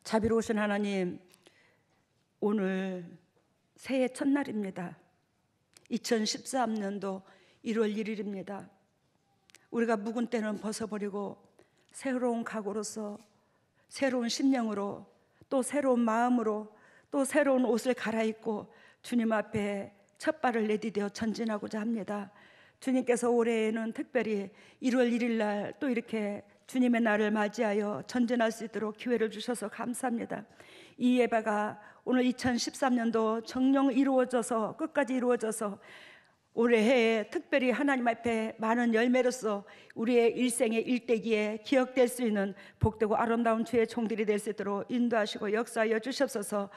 자비로우신 하나님, 오늘 새해 첫날입니다. 2013년도 1월 1일입니다. 우리가 묵은 때는 벗어버리고 새로운 각오로서, 새로운 심령으로, 또 새로운 마음으로, 또 새로운 옷을 갈아입고 주님 앞에 첫 발을 내디뎌 전진하고자 합니다. 주님께서 올해에는 특별히 1월 1일 날 또 이렇게 주님의 날을 맞이하여 전진할 수 있도록 기회를 주셔서 감사합니다. 이 예배가 오늘 2013년도 정령 이루어져서 끝까지 이루어져서 올해에 특별히 하나님 앞에 많은 열매로서 우리의 일생의 일대기에 기억될 수 있는 복되고 아름다운 주의 종들이 될 수 있도록 인도하시고 역사하여 주시옵소서.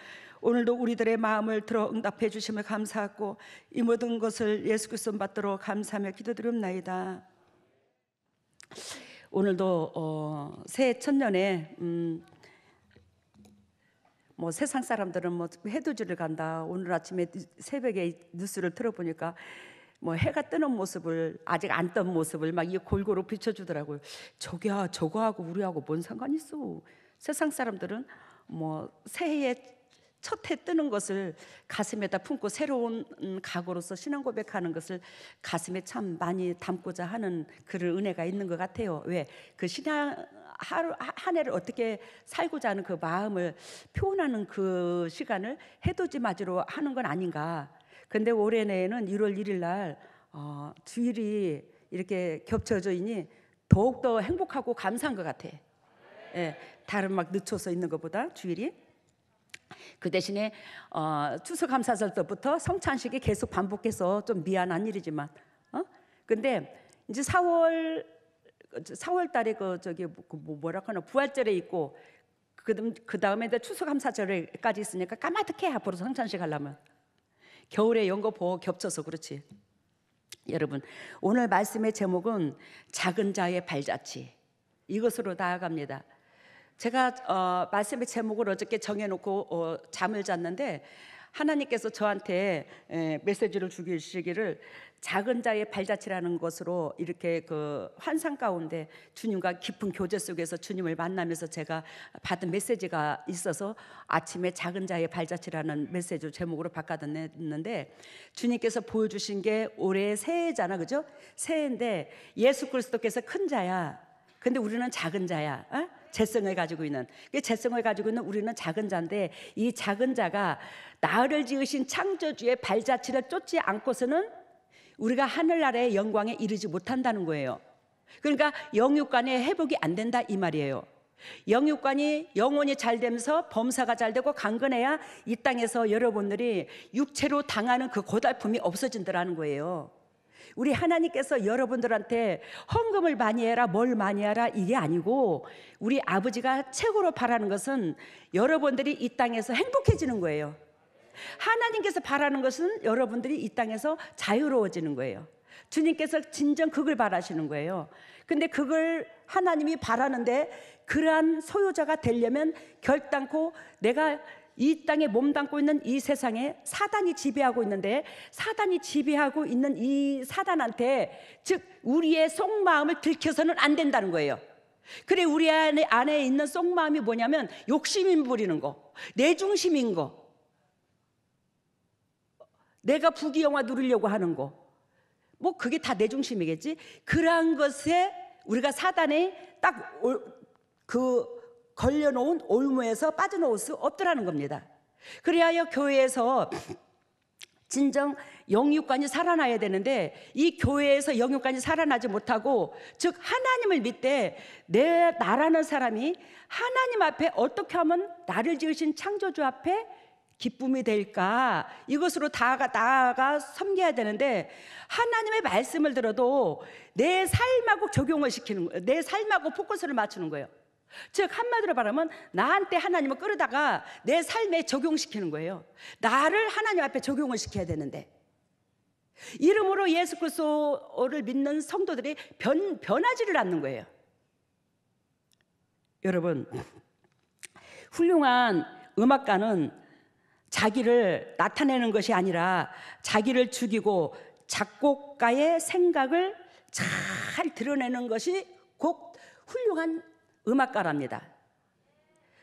오늘도 우리들의 마음을 들어 응답해 주심을 감사하고 이 모든 것을 예수 그리스도 받도록 감사하며 기도드립나이다. 오늘도 새해 첫년에 뭐 세상 사람들은 뭐 해돋이를 간다. 오늘 아침에 새벽에 뉴스를 들어보니까 뭐 해가 뜨는 모습을, 아직 안 뜬 모습을 막 이 골고루 비춰주더라고요. 저거하고 우리하고 뭔 상관 있어? 세상 사람들은 뭐 새해에 첫 해 뜨는 것을 가슴에다 품고 새로운 각오로서 신앙 고백하는 것을 가슴에 참 많이 담고자 하는 그런 은혜가 있는 것 같아요. 왜? 그 신앙 한 해를 어떻게 살고자 하는 그 마음을 표현하는 그 시간을 해돋이 맞이로 하는 건 아닌가. 근데 올해 내에는 1월 1일 날 주일이 이렇게 겹쳐져 있니 더욱더 행복하고 감사한 것 같아. 예, 다른 막 늦춰서 있는 것보다 주일이. 그 대신에 추수감사절 때부터 성찬식이 계속 반복해서 좀 미안한 일이지만, 근데 이제 4월 달에 뭐라 하나 부활절에 있고 그 다음에 추수감사절에까지 있으니까 까마득해. 앞으로 성찬식 하려면 겨울에 연거 보호 겹쳐서 그렇지. 여러분, 오늘 말씀의 제목은 작은 자의 발자취, 이것으로 나아갑니다. 제가 말씀의 제목을 어저께 정해놓고 잠을 잤는데 하나님께서 저한테 메시지를 주시기를 작은 자의 발자취라는 것으로 이렇게 그 환상 가운데 주님과 깊은 교제 속에서 주님을 만나면서 제가 받은 메시지가 있어서 아침에 작은 자의 발자취라는 메시지 제목으로 바꿔놨는데, 주님께서 보여주신 게 올해 새해잖아, 그죠? 새해인데 예수 그리스도께서 큰 자야. 근데 우리는 작은 자야. 재성을 가지고 있는, 재성을 가지고 있는 우리는 작은 자인데, 이 작은 자가 나를 지으신 창조주의 발자취를 쫓지 않고서는 우리가 하늘나라의 영광에 이르지 못한다는 거예요. 그러니까 영육간의 회복이 안 된다 이 말이에요. 영육간이 영혼이 잘 되면서 범사가 잘 되고 강건해야 이 땅에서 여러분들이 육체로 당하는 그 고달픔이 없어진다는 거예요. 우리 하나님께서 여러분들한테 헌금을 많이 해라, 뭘 많이 하라, 이게 아니고 우리 아버지가 최고로 바라는 것은 여러분들이 이 땅에서 행복해지는 거예요. 하나님께서 바라는 것은 여러분들이 이 땅에서 자유로워지는 거예요. 주님께서 진정 그걸 바라시는 거예요. 근데 그걸 하나님이 바라는데, 그러한 소유자가 되려면 결단코 내가 이 땅에 몸담고 있는 이 세상에 사단이 지배하고 있는데, 사단이 지배하고 있는 이 사단한테, 즉 우리의 속마음을 들켜서는 안 된다는 거예요. 그래, 우리 안에 있는 속마음이 뭐냐면 욕심이 부리는 거, 내 중심인 거, 내가 부귀영화 누리려고 하는 거, 뭐 그게 다 내 중심이겠지. 그러한 것에 우리가 사단에 딱 걸려놓은 올무에서 빠져나올 수 없더라는 겁니다. 그래야 교회에서 진정 영육간이 살아나야 되는데, 이 교회에서 영육간이 살아나지 못하고, 즉 하나님을 믿되 나라는 사람이 하나님 앞에 어떻게 하면 나를 지으신 창조주 앞에 기쁨이 될까, 이것으로 나아가 섬겨야 되는데, 하나님의 말씀을 들어도 내 삶하고 적용을 시키는 거예요. 내 삶하고 포커스를 맞추는 거예요. 즉 한마디로 말하면 나한테 하나님을 끌어다가 내 삶에 적용시키는 거예요. 나를 하나님 앞에 적용을 시켜야 되는데, 이름으로 예수 그리스도를 믿는 성도들이 변하지를 않는 거예요. 여러분, 훌륭한 음악가는 자기를 나타내는 것이 아니라 자기를 죽이고 작곡가의 생각을 잘 드러내는 것이 곧 훌륭한 음악가랍니다.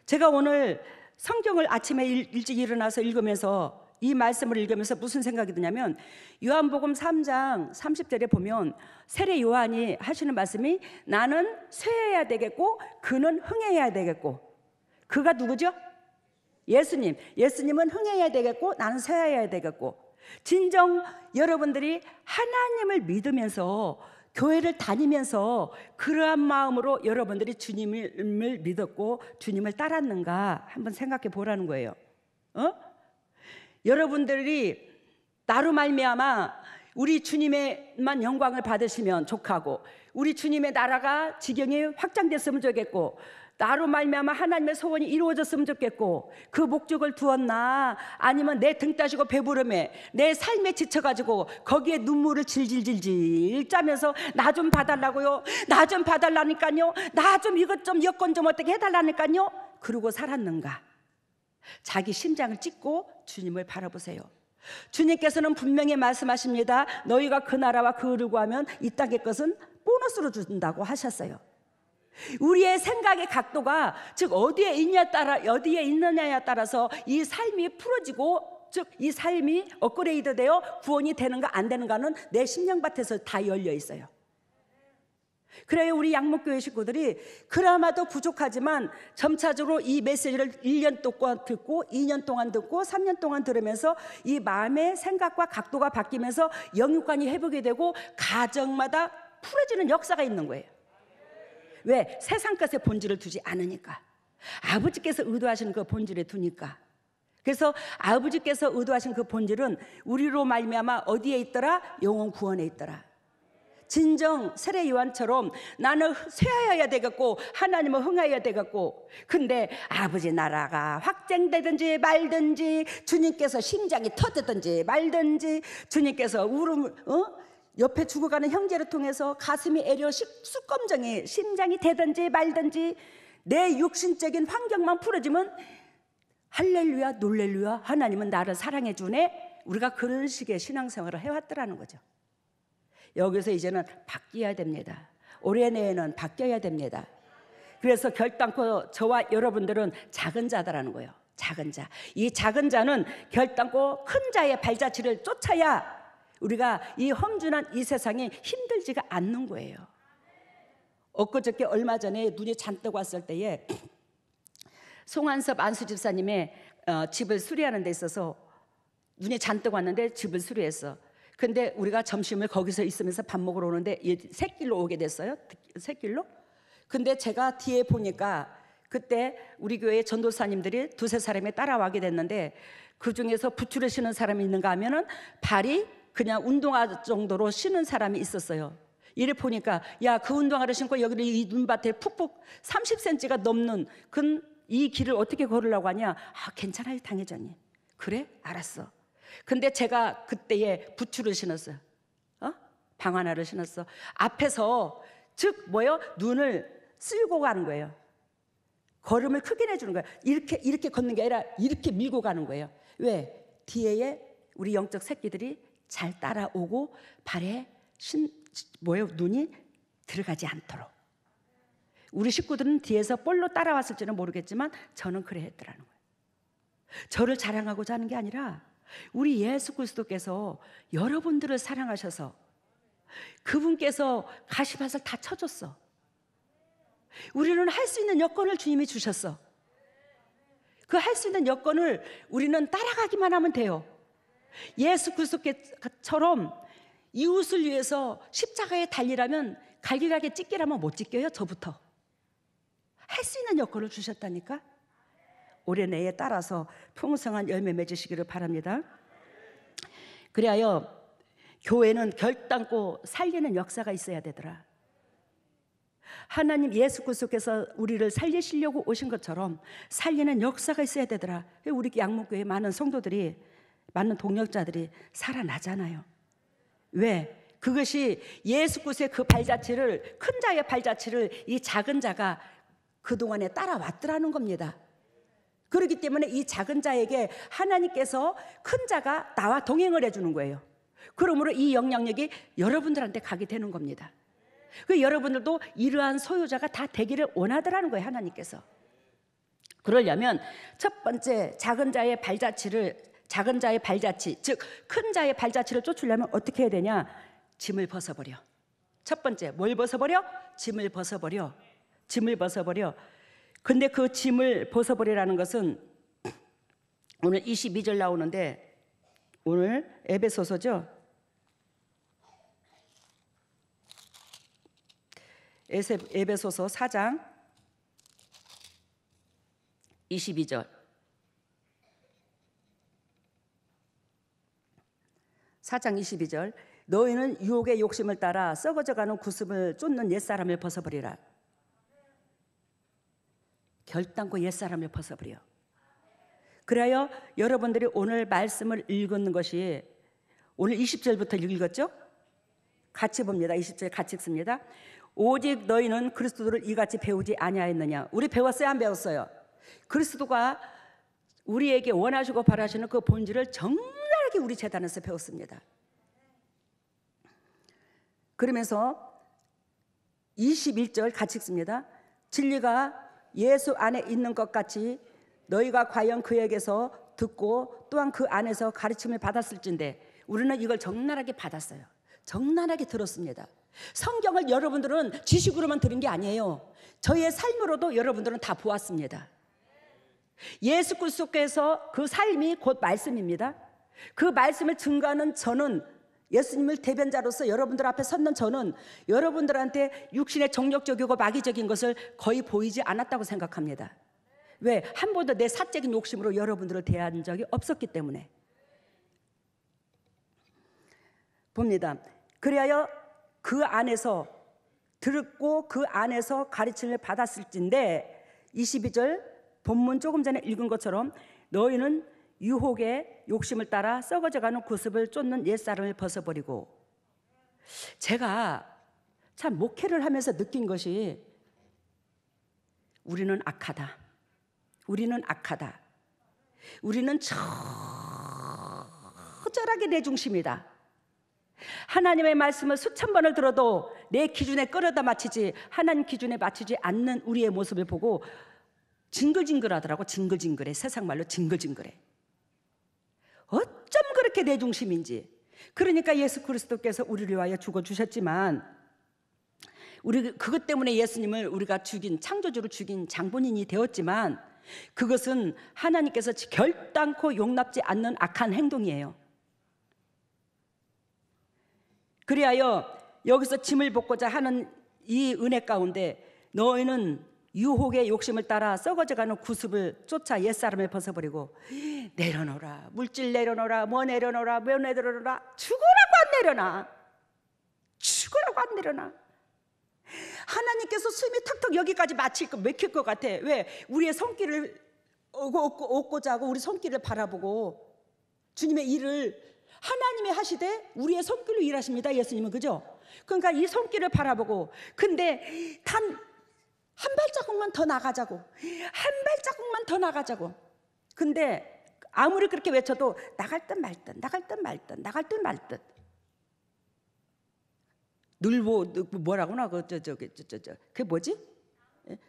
제가 오늘 성경을 아침에 일찍 일어나서 읽으면서 이 말씀을 읽으면서 무슨 생각이 드냐면 요한복음 3장 30절에 보면 세례 요한이 하시는 말씀이 나는 쇠해야 되겠고 그는 흥해야 되겠고, 그가 누구죠? 예수님. 예수님은 흥해야 되겠고 나는 쇠해야 되겠고, 진정 여러분들이 하나님을 믿으면서 교회를 다니면서 그러한 마음으로 여러분들이 주님을 믿었고 주님을 따랐는가 한번 생각해 보라는 거예요. 여러분들이 나로 말미암아 우리 주님의만 영광을 받으시면 족하고, 우리 주님의 나라가 지경이 확장됐으면 좋겠고, 나로 말미암아 하나님의 소원이 이루어졌으면 좋겠고, 그 목적을 두었나, 아니면 내 등 따시고 배부름에 내 삶에 지쳐가지고 거기에 눈물을 질질질질 짜면서 나 좀 봐달라고요, 나 좀 봐달라니까요, 나 좀 이것 좀 여건 좀 어떻게 해달라니까요, 그러고 살았는가? 자기 심장을 찢고 주님을 바라보세요. 주님께서는 분명히 말씀하십니다. 너희가 그 나라와 그 의를 구하면 이 땅의 것은 보너스로 준다고 하셨어요. 우리의 생각의 각도가 즉 어디에 있느냐에 따라서 이 삶이 풀어지고, 즉 이 삶이 업그레이드 되어 구원이 되는가 안 되는가는 내 심령밭에서 다 열려 있어요. 그래요, 우리 양목교회 식구들이 그나마도 부족하지만 점차적으로 이 메시지를 1년 동안 듣고 2년 동안 듣고 3년 동안 들으면서 이 마음의 생각과 각도가 바뀌면서 영육간이 회복이 되고 가정마다 풀어지는 역사가 있는 거예요. 왜? 세상 것의 본질을 두지 않으니까. 아버지께서 의도하시는 그 본질에 두니까. 그래서 아버지께서 의도하신 그 본질은 우리로 말미암아 어디에 있더라? 영혼 구원에 있더라. 진정 세례 요한처럼 나는 쇠하여야 되겠고 하나님은 흥하여야 되겠고, 근데 아버지 나라가 확장되든지 말든지, 주님께서 심장이 터지든지 말든지, 주님께서 옆에 죽어가는 형제를 통해서 가슴이 애려 쑥검정이 심장이 되든지 말든지, 내 육신적인 환경만 풀어지면 할렐루야 놀렐루야 하나님은 나를 사랑해 주네, 우리가 그런 식의 신앙생활을 해왔더라는 거죠. 여기서 이제는 바뀌어야 됩니다. 올해 내에는 바뀌어야 됩니다. 그래서 결단코 저와 여러분들은 작은 자다라는 거예요. 작은 자. 이 작은 자는 결단코 큰 자의 발자취를 쫓아야 우리가 이 험준한 이 세상에 힘들지가 않는 거예요. 엊그저께 얼마 전에 눈이 잔뜩 왔을 때에 송한섭 안수 집사님의 집을 수리하는 데 있어서 눈이 잔뜩 왔는데 집을 수리했어. 근데 우리가 점심을 거기서 있으면서 밥 먹으러 오는데 샛길로 오게 됐어요. 샛길로. 근데 제가 뒤에 보니까 그때 우리 교회 전도사님들이 두세 사람이 따라와게 됐는데, 그 중에서 부추를 신은 사람이 있는가 하면은 발이 그냥 운동화 정도로 신은 사람이 있었어요. 이래 보니까 야, 그 운동화를 신고 여기를 이 눈밭에 푹푹 30cm가 넘는 이 길을 어떻게 걸으려고 하냐? 아, 괜찮아요 당회장님. 그래? 알았어. 근데 제가 그때에 부추를 신었어요. 방 하나를 신었어. 앞에서 즉 눈을 쓸고 가는 거예요. 걸음을 크게 내주는 거예요. 이렇게 걷는 게 아니라 이렇게 밀고 가는 거예요. 왜? 뒤에 우리 영적 새끼들이 잘 따라오고 발에 눈이 들어가지 않도록. 우리 식구들은 뒤에서 볼로 따라왔을지는 모르겠지만 저는 그래 했더라는 거예요. 저를 자랑하고자 하는 게 아니라 우리 예수 그리스도께서 여러분들을 사랑하셔서 그분께서 가시밭을 다 쳐줬어. 우리는 할 수 있는 여건을 주님이 주셨어. 그 할 수 있는 여건을 우리는 따라가기만 하면 돼요. 예수 그리스도처럼 이웃을 위해서 십자가에 달리라면 갈기갈기 찢기라면 못 찢겨요. 저부터 할 수 있는 여건을 주셨다니까. 올해 내에 따라서 풍성한 열매 맺으시기를 바랍니다. 그리하여 교회는 결단코 살리는 역사가 있어야 되더라. 하나님 예수 그리스도께서 우리를 살리시려고 오신 것처럼 살리는 역사가 있어야 되더라. 우리 양목교회 많은 성도들이, 많은 동역자들이 살아나잖아요. 왜? 그것이 예수 그리스도의 그 발자취를, 큰 자의 발자취를 이 작은 자가 그동안에 따라왔더라는 겁니다. 그렇기 때문에 이 작은 자에게 하나님께서 큰 자가 나와 동행을 해주는 거예요. 그러므로 이 영향력이 여러분들한테 가게 되는 겁니다. 그 여러분들도 이러한 소유자가 다 되기를 원하더라는 거예요, 하나님께서. 그러려면 첫 번째 작은 자의 발자취, 즉 큰 자의 발자취를 쫓으려면 어떻게 해야 되냐? 짐을 벗어버려. 첫 번째 뭘 벗어버려? 짐을 벗어버려. 짐을 벗어버려. 근데 그 짐을 벗어버리라는 것은 오늘 22절 나오는데, 오늘 에베소서죠. 에베소서 4장 22절. 4장 22절. 너희는 유혹의 욕심을 따라 썩어져가는 구습을 쫓는 옛사람을 벗어버리라. 결단코 옛사람을 벗어버려. 그래야 여러분들이 오늘 말씀을 읽는 것이, 오늘 20절부터 읽었죠? 같이 봅니다. 20절 같이 읽습니다. 오직 너희는 그리스도를 이같이 배우지 아니하였느냐. 우리 배웠어요? 안 배웠어요? 그리스도가 우리에게 원하시고 바라시는 그 본질을 적나라하게 우리 재단에서 배웠습니다. 그러면서 21절 같이 읽습니다. 진리가 예수 안에 있는 것 같이 너희가 과연 그에게서 듣고 또한 그 안에서 가르침을 받았을진데, 우리는 이걸 적나라하게 받았어요. 적나라하게 들었습니다. 성경을 여러분들은 지식으로만 들은 게 아니에요. 저의 삶으로도 여러분들은 다 보았습니다. 예수 그리스도께서 그 삶이 곧 말씀입니다. 그 말씀을 증거하는 저는, 예수님을 대변자로서 여러분들 앞에 섰는 저는 여러분들한테 육신의 정력적이고 마귀적인 것을 거의 보이지 않았다고 생각합니다. 왜? 한 번도 내 사적인 욕심으로 여러분들을 대한 적이 없었기 때문에. 봅니다. 그리하여 그 안에서 듣고 그 안에서 가르침을 받았을진데, 22절 본문 조금 전에 읽은 것처럼 너희는 유혹의 욕심을 따라 썩어져가는 구습을 쫓는 옛사람을 벗어버리고. 제가 참 목회를 하면서 느낀 것이, 우리는 악하다. 우리는 악하다. 우리는 처절하게 내 중심이다. 하나님의 말씀을 수천 번을 들어도 내 기준에 끌어다 맞추지, 하나님 기준에 맞추지 않는 우리의 모습을 보고 징글징글하더라고. 징글징글해. 세상 말로 징글징글해. 어쩜 그렇게 내 중심인지. 그러니까 예수 그리스도께서 우리를 위하여 죽어주셨지만, 우리 그것 때문에 예수님을 우리가 죽인, 창조주로 죽인 장본인이 되었지만, 그것은 하나님께서 결단코 용납지 않는 악한 행동이에요. 그리하여 여기서 짐을 벗고자 하는 이 은혜 가운데, 너희는 유혹의 욕심을 따라 썩어져가는 구습을 쫓아 옛사람을 벗어버리고, 내려놓으라. 물질 내려놓으라. 뭐 내려놓으라. 뭐 내려놓으라. 죽으라고 안 내려놔. 죽으라고 안 내려놔. 하나님께서 숨이 턱턱 여기까지 막힐 것 같아. 왜? 우리의 손길을 얻고자 하고 우리 손길을 바라보고 주님의 일을 하나님이 하시되 우리의 손길로 일하십니다. 예수님은. 그죠? 그러니까 이 손길을 바라보고, 근데 단 한 발자국만 더 나가자고, 한 발자국만 더 나가자고. 근데 아무리 그렇게 외쳐도 나갈 듯 말 듯, 나갈 듯 말 듯, 나갈 듯 말 듯. 늘보 뭐라고나 그게 뭐지?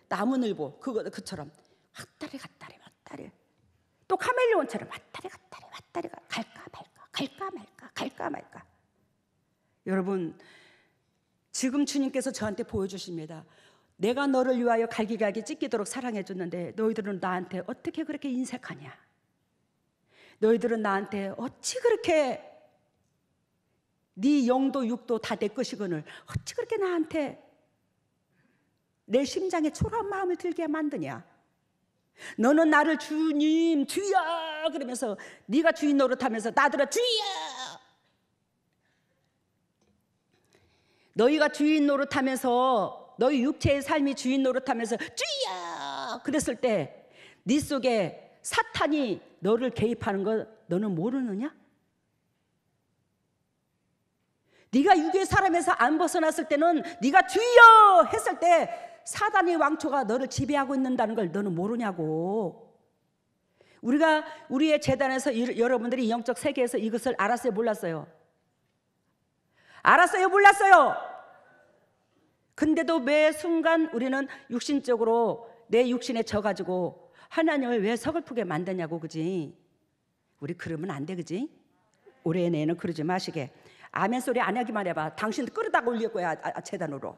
나무늘보 그처럼 왔다리 갔다리 왔다리. 또 카멜레온처럼 왔다리 갔다리 왔다리 갈까 말까 갈까 말까 갈까 말까. 여러분, 지금 주님께서 저한테 보여주십니다. 내가 너를 위하여 갈기갈기 찢기도록 사랑해 줬는데 너희들은 나한테 어떻게 그렇게 인색하냐? 너희들은 나한테 어찌 그렇게 네 영도 육도 다 내 것이거늘 어찌 그렇게 나한테 내 심장에 초라한 마음을 들게 만드냐? 너는 나를 주님 주여 그러면서 네가 주인 노릇하면서 나더러 주여. 너희가 주인 노릇하면서, 너희 육체의 삶이 주인 노릇하면서 주여 그랬을 때 네 속에 사탄이 너를 개입하는 거 너는 모르느냐? 네가 육의 사람에서 안 벗어났을 때는, 네가 주여 했을 때 사단의 왕초가 너를 지배하고 있는다는 걸 너는 모르냐고. 우리가 우리의 재단에서 여러분들이 영적 세계에서 이것을 알았어요, 몰랐어요? 알았어요, 몰랐어요? 근데도 매 순간 우리는 육신적으로 내 육신에 져가지고 하나님을 왜 서글프게 만드냐고, 그지? 우리 그러면 안 돼, 그지? 올해 내에는 그러지 마시게. 아멘 소리 안 하기만 해봐. 당신도 끌어다 올릴 거야, 재단으로.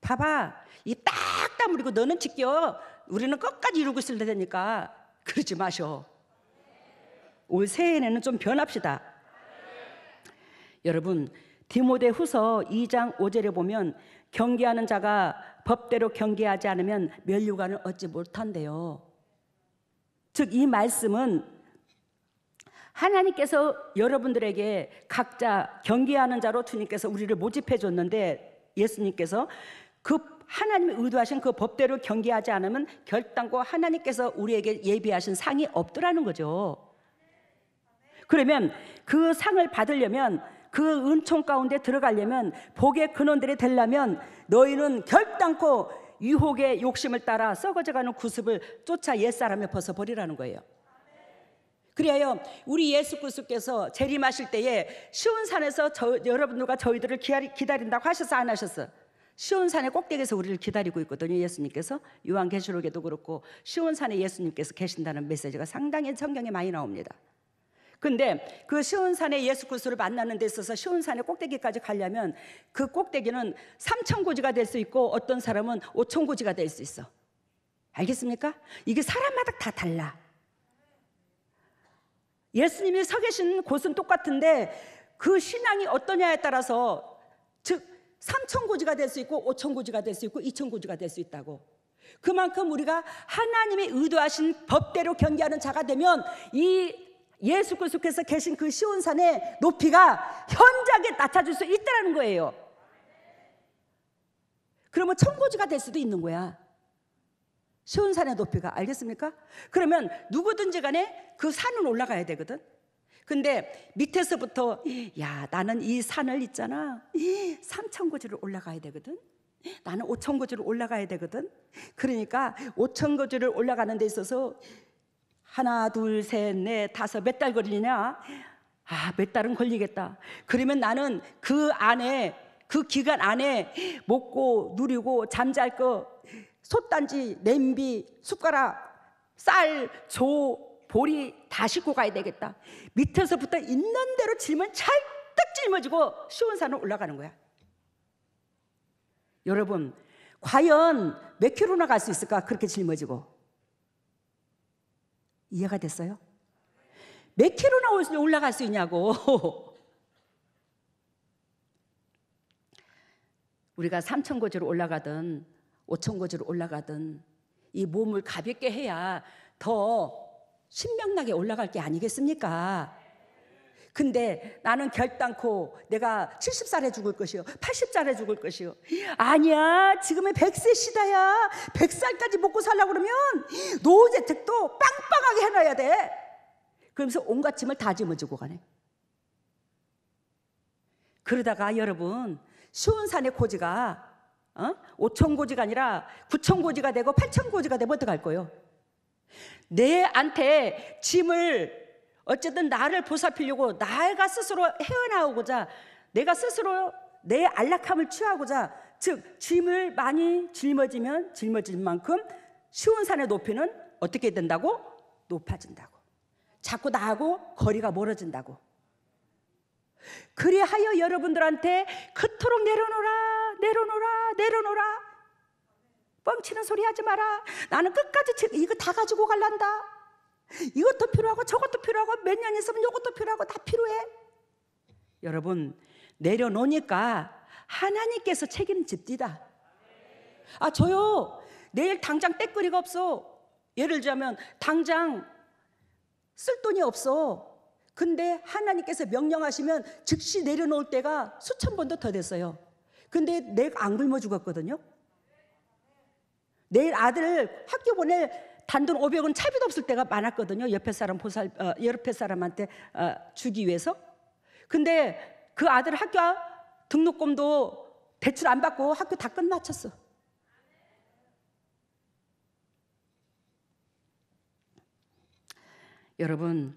봐봐, 이 딱 다물고 너는 지켜. 우리는 끝까지 이루고 있을 테니까 그러지 마셔. 올 새해에는 좀 변합시다. 여러분, 디모데후서 2장 5절에 보면 경계하는 자가 법대로 경계하지 않으면 면류관을 얻지 못한대요. 즉 이 말씀은 하나님께서 여러분들에게 각자 경계하는 자로 주님께서 우리를 모집해 줬는데, 예수님께서 그 하나님이 의도하신 그 법대로 경계하지 않으면 결단코 하나님께서 우리에게 예비하신 상이 없더라는 거죠. 그러면 그 상을 받으려면, 그 은총 가운데 들어가려면, 복의 근원들이 되려면 너희는 결단코 유혹의 욕심을 따라 썩어져가는 구습을 쫓아 옛사람을 벗어버리라는 거예요. 그래요, 우리 예수 그리스도께서 재림하실 때에 시온산에서 여러분들과 저희들을 기다린다고 하셨어, 안 하셨어? 시온산의 꼭대기에서 우리를 기다리고 있거든요. 예수님께서 요한계시록에도 그렇고 시온산에 예수님께서 계신다는 메시지가 상당히 성경에 많이 나옵니다. 근데 그 시온산에 예수 그리스도를 만나는 데 있어서 시온산의 꼭대기까지 가려면 그 꼭대기는 3,000고지가 될 수 있고 어떤 사람은 5,000고지가 될 수 있어. 알겠습니까? 이게 사람마다 다 달라. 예수님이 서 계신 곳은 똑같은데 그 신앙이 어떠냐에 따라서, 즉 3,000고지가 될 수 있고 5,000고지가 될 수 있고 2,000고지가 될 수 있다고. 그만큼 우리가 하나님의 의도하신 법대로 경계하는 자가 되면 이 예수 그리스도께서 계신 그 시온산의 높이가 현저하게 낮아질 수 있다는 거예요. 그러면 1,000고지가 될 수도 있는 거야, 시온산의 높이가. 알겠습니까? 그러면 누구든지 간에 그 산은 올라가야 되거든. 근데 밑에서부터 야, 나는 이 산을 있잖아, 3,000고지를 올라가야 되거든. 나는 5,000고지를 올라가야 되거든. 그러니까 5,000고지를 올라가는 데 있어서 하나, 둘, 셋, 넷, 다섯, 몇 달 걸리냐? 몇 달은 걸리겠다. 그러면 나는 그 안에, 그 기간 안에 먹고 누리고 잠잘 거, 솥단지, 냄비, 숟가락, 쌀, 조, 보리 다 싣고 가야 되겠다. 밑에서부터 있는 대로 짊을 찰떡 짊어지고 시온산을 올라가는 거야. 여러분, 과연 몇 킬로나 갈 수 있을까? 그렇게 짊어지고. 이해가 됐어요? 몇 킬로나 올라갈 수 있냐고. 우리가 3,000고지로 올라가든 5,000고지로 올라가든 이 몸을 가볍게 해야 더 신명나게 올라갈 게 아니겠습니까? 근데 나는 결단코 내가 70살에 죽을 것이요, 80살에 죽을 것이요. 아니야, 지금은 100세 시대야. 100살까지 먹고 살려고 그러면 노후재택도 빵빵하게 해놔야 돼. 그러면서 온갖 짐을 다 짊어지고 가네. 그러다가 여러분, 시온산의 고지가 5,000고지가 아니라 9,000고지가 되고 8,000고지가 되면 어떡할 거예요? 내한테 짐을, 어쨌든 나를 보살피려고 내가 스스로 헤어나오고자, 내가 스스로 내 안락함을 취하고자, 즉 짐을 많이 짊어지면 짊어진 만큼 시온산의 높이는 어떻게 된다고? 높아진다고. 자꾸 나하고 거리가 멀어진다고. 그리하여 여러분들한테 그토록 내려놓으라, 내려놓으라, 내려놓으라, 뻥치는 소리 하지 마라. 나는 끝까지 이거 다 가지고 갈란다. 이것도 필요하고 저것도 필요하고 몇 년 있으면 이것도 필요하고 다 필요해. 여러분, 내려놓으니까 하나님께서 책임집디다. 저요, 내일 당장 떼거리가 없어. 예를 들자면 당장 쓸 돈이 없어. 근데 하나님께서 명령하시면 즉시 내려놓을 때가 수천 번도 더 됐어요. 근데 내가 안 굶어 죽었거든요. 내일 아들을 학교 보낼 단돈 500원 차비도 없을 때가 많았거든요. 옆에 사람한테 주기 위해서. 근데 그 아들 학교 등록금도 대출 안 받고 학교 다 끝마쳤어. 여러분,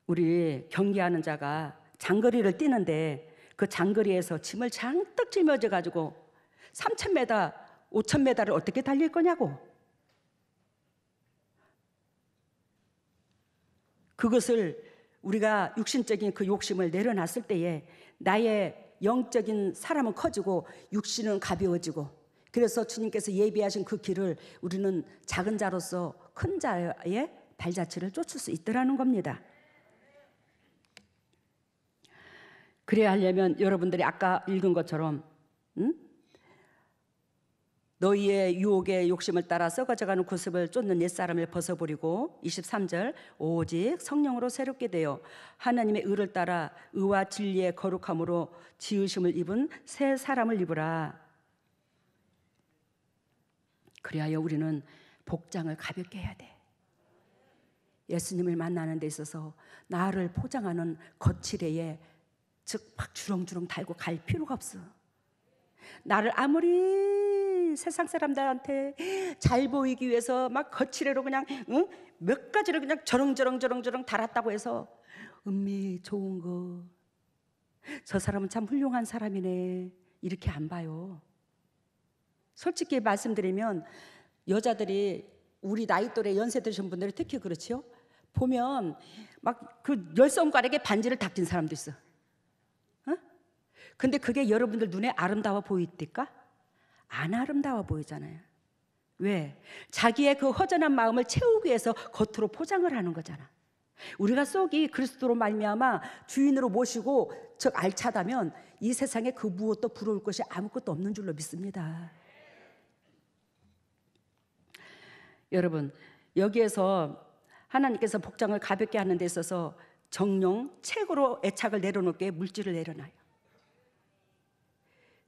우리 경계하는 자가 장거리를 뛰는데 그 장거리에서 짐을 잔뜩 짊어져 가지고 3,000m 5,000m를 어떻게 달릴 거냐고. 그것을 우리가 육신적인 그 욕심을 내려놨을 때에 나의 영적인 사람은 커지고 육신은 가벼워지고, 그래서 주님께서 예비하신 그 길을 우리는 작은 자로서 큰 자의 발자취를 쫓을 수 있더라는 겁니다. 그래야 하려면 여러분들이 아까 읽은 것처럼 너희의 유혹의 욕심을 따라 썩어져가는 구습을 쫓는 옛사람을 벗어버리고 23절 오직 성령으로 새롭게 되어 하나님의 의를 따라 의와 진리의 거룩함으로 지으심을 입은 새 사람을 입으라. 그리하여 우리는 복장을 가볍게 해야 돼. 예수님을 만나는 데 있어서 나를 포장하는 거칠애에 즉 막 주렁주렁 달고 갈 필요가 없어. 나를 아무리 세상 사람들한테 잘 보이기 위해서 막 거칠애로 그냥 몇 가지를 그냥 저렁저렁 달았다고 해서 은미 좋은 거, 저 사람은 참 훌륭한 사람이네, 이렇게 안 봐요. 솔직히 말씀드리면 여자들이 우리 나이 또래 연세 드신 분들이 특히 그렇지요. 보면 막 그 10손가락에 반지를 닦인 사람도 있어. 근데 그게 여러분들 눈에 아름다워 보입니까? 안 아름다워 보이잖아요. 왜? 자기의 그 허전한 마음을 채우기 위해서 겉으로 포장을 하는 거잖아. 우리가 속이 그리스도로 말미암아 주인으로 모시고 즉 알차다면 이 세상에 그 무엇도 부러울 것이 아무것도 없는 줄로 믿습니다. 여러분, 여기에서 하나님께서 복장을 가볍게 하는 데 있어서 정령 책으로 애착을 내려놓게 물질을 내려놔요.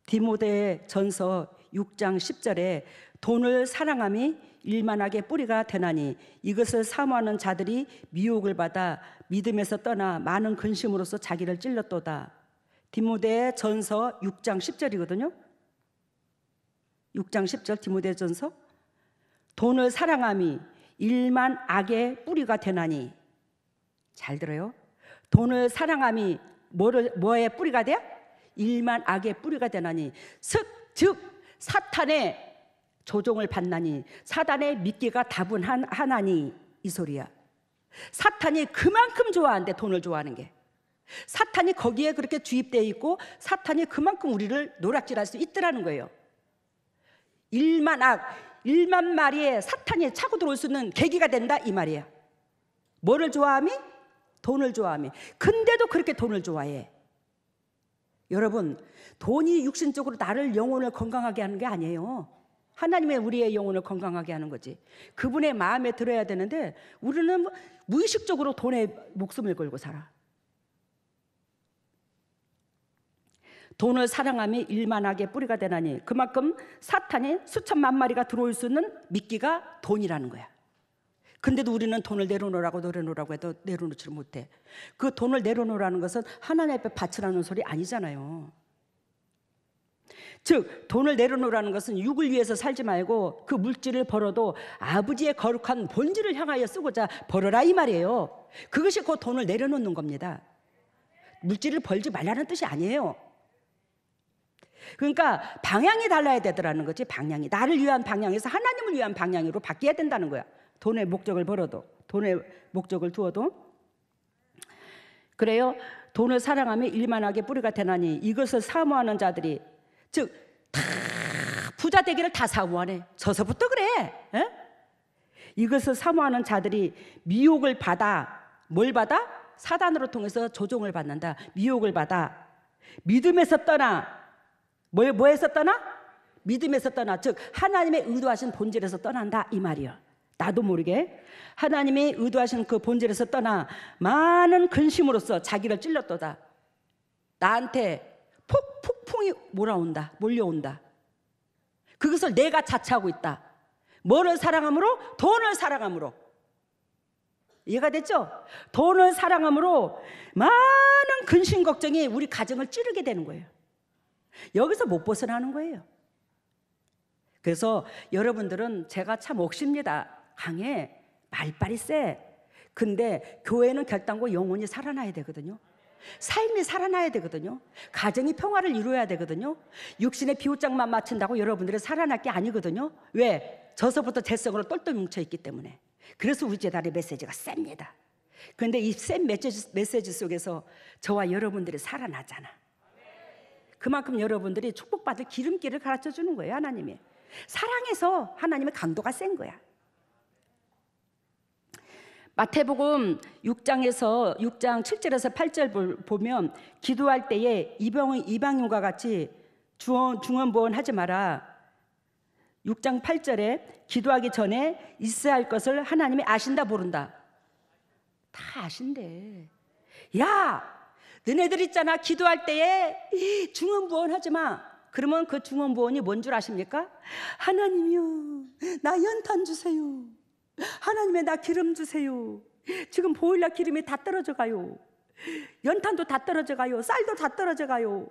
디모데 전서 6장 10절에 돈을 사랑함이 일만하게 뿌리가 되나니 이것을 사모하는 자들이 미혹을 받아 믿음에서 떠나 많은 근심으로써 자기를 찔렀도다. 디모데 전서 6장 10절이거든요. 6장 10절 디모데 전서. 돈을 사랑함이 일만 악의 뿌리가 되나니. 잘 들어요. 돈을 사랑함이 뭐의 뿌리가 돼요? 일만 악의 뿌리가 되나니. 즉 사탄의 조종을 받나니 사단의 미끼가 다분하나니, 이 소리야. 사탄이 그만큼 좋아하는데, 돈을 좋아하는 게. 사탄이 거기에 그렇게 주입되어 있고 사탄이 그만큼 우리를 노략질할 수 있더라는 거예요. 일만 마리에 사탄이 차고 들어올 수 있는 계기가 된다, 이 말이야. 뭐를 좋아함이? 돈을 좋아함이. 근데도 그렇게 돈을 좋아해. 여러분, 돈이 육신적으로 나를, 영혼을 건강하게 하는 게 아니에요. 하나님의 우리의 영혼을 건강하게 하는 거지. 그분의 마음에 들어야 되는데 우리는 무의식적으로 돈에 목숨을 걸고 살아. 돈을 사랑함이 일만하게 뿌리가 되나니 그만큼 사탄이 수천만 마리가 들어올 수 있는 미끼가 돈이라는 거야. 근데도 우리는 돈을 내려놓으라고 해도 내려놓지를 못해. 그 돈을 내려놓으라는 것은 하나님 앞에 바치라는 소리 아니잖아요. 즉 돈을 내려놓으라는 것은 육을 위해서 살지 말고 그 물질을 벌어도 아버지의 거룩한 본질을 향하여 쓰고자 벌어라, 이 말이에요. 그것이 그 돈을 내려놓는 겁니다. 물질을 벌지 말라는 뜻이 아니에요. 그러니까 방향이 달라야 되더라는 거지. 방향이 나를 위한 방향에서 하나님을 위한 방향으로 바뀌어야 된다는 거야. 돈의 목적을 벌어도, 돈의 목적을 두어도. 그래요. 돈을 사랑하며 일만하게 뿌리가 되나니 이것을 사모하는 자들이, 즉 다 부자 되기를 다 사모하네. 저서부터 그래. 에? 이것을 사모하는 자들이 미혹을 받아. 뭘 받아? 사단으로 통해서 조종을 받는다. 미혹을 받아 믿음에서 떠나. 뭐에서 떠나? 믿음에서 떠나. 즉 하나님의 의도하신 본질에서 떠난다, 이 말이야. 나도 모르게 하나님이 의도하신 그 본질에서 떠나 많은 근심으로써 자기를 찔렀도다. 나한테 폭풍이 몰려온다. 그것을 내가 자처하고 있다. 뭐를 사랑함으로? 돈을 사랑함으로. 이해가 됐죠? 돈을 사랑함으로 많은 근심 걱정이 우리 가정을 찌르게 되는 거예요. 여기서 못 벗어나는 거예요. 그래서 여러분들은, 제가 참 옥십니다. 강해, 말빨이 세. 근데 교회는 결단코 영혼이 살아나야 되거든요. 삶이 살아나야 되거든요. 가정이 평화를 이루어야 되거든요. 육신의 비호장만 맞춘다고 여러분들이 살아날 게 아니거든요. 왜? 저서부터 재성으로 똘똘 뭉쳐있기 때문에. 그래서 우리 재단의 메시지가 셉니다. 그런데 이 센 메시지 속에서 저와 여러분들이 살아나잖아. 그만큼 여러분들이 축복받을 기름길을 가르쳐 주는 거예요. 하나님이 사랑해서 하나님의 강도가 센 거야. 마태복음 6장 7절에서 8절 보면 기도할 때에 이방인과 같이 중언부언하지 마라. 6장 8절에 기도하기 전에 있어야 할 것을 하나님이 아신다 모른다. 다 아신대. 야, 너네들 있잖아, 기도할 때에 중언부언하지 마. 그러면 그 중언부언이 뭔 줄 아십니까? 하나님이요, 나 연탄 주세요. 하나님의 나 기름 주세요. 지금 보일러 기름이 다 떨어져 가요. 연탄도 다 떨어져 가요. 쌀도 다 떨어져 가요.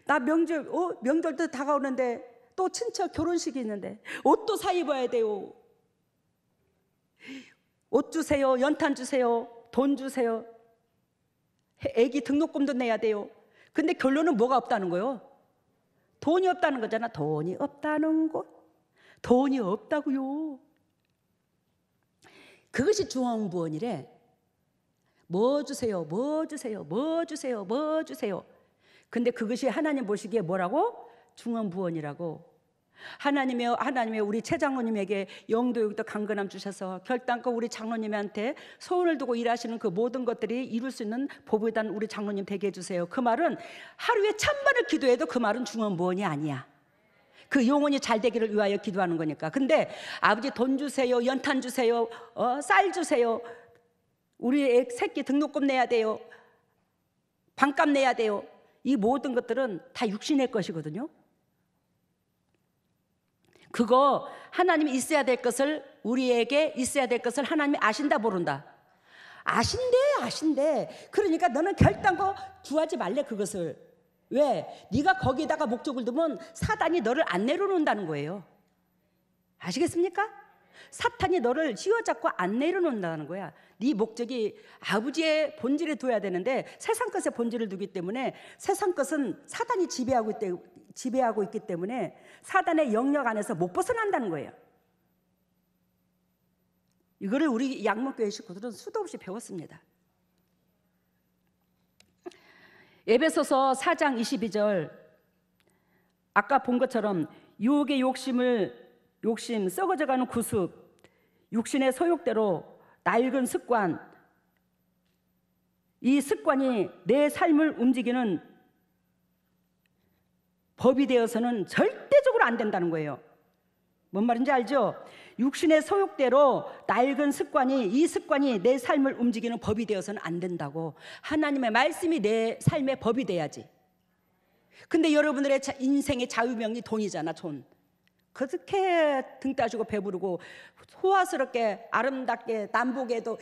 나 명절도 다가오는데 또 친척 결혼식이 있는데 옷도 사 입어야 돼요. 옷 주세요. 연탄 주세요. 돈 주세요. 애기 등록금도 내야 돼요. 근데 결론은 뭐가 없다는 거예요? 돈이 없다는 거잖아. 돈이 없다는 거. 돈이 없다고요. 그것이 중언부언이래. 뭐 주세요, 뭐 주세요, 뭐 주세요, 뭐 주세요. 근데 그것이 하나님 보시기에 뭐라고? 중언부언이라고. 하나님의 우리 최 장로님에게 영도 강건함 주셔서 결단코 우리 장로님한테 소원을 두고 일하시는 그 모든 것들이 이룰 수 있는 보배단 우리 장로님 되게 해주세요. 그 말은 하루에 1000번을 기도해도 그 말은 중언부언이 아니야. 그 영혼이 잘 되기를 위하여 기도하는 거니까. 근데 아버지 돈 주세요, 연탄 주세요, 쌀 주세요, 우리 애 새끼 등록금 내야 돼요, 반값 내야 돼요. 이 모든 것들은 다 육신의 것이거든요. 그거 하나님이 있어야 될 것을, 우리에게 있어야 될 것을 하나님이 아신다 모른다? 아신대. 그러니까 너는 결단코 구하지 말래 그것을. 왜? 네가 거기다가 목적을 두면 사단이 너를 안 내려놓는다는 거예요. 아시겠습니까? 사탄이 너를 휘어잡고 안 내려놓는다는 거야. 네 목적이 아버지의 본질에 둬야 되는데 세상 것에 본질을 두기 때문에 세상 것은 사단이 지배하고 있기 때문에 사단의 영역 안에서 못 벗어난다는 거예요. 이거를 우리 양목교회 식구들은 수도 없이 배웠습니다. 에베소서 4장 22절, 아까 본 것처럼 유혹의 욕심, 썩어져가는 구습, 육신의 소욕대로 낡은 습관, 이 습관이 내 삶을 움직이는 법이 되어서는 절대적으로 안 된다는 거예요. 뭔 말인지 알죠? 육신의 소욕대로 낡은 습관이, 이 습관이 내 삶을 움직이는 법이 되어서는 안 된다고. 하나님의 말씀이 내 삶의 법이 돼야지. 근데 여러분들의 인생의 자유명이 돈이잖아. 돈. 그렇게 등 따주고 배부르고 호화스럽게 아름답게 남보게도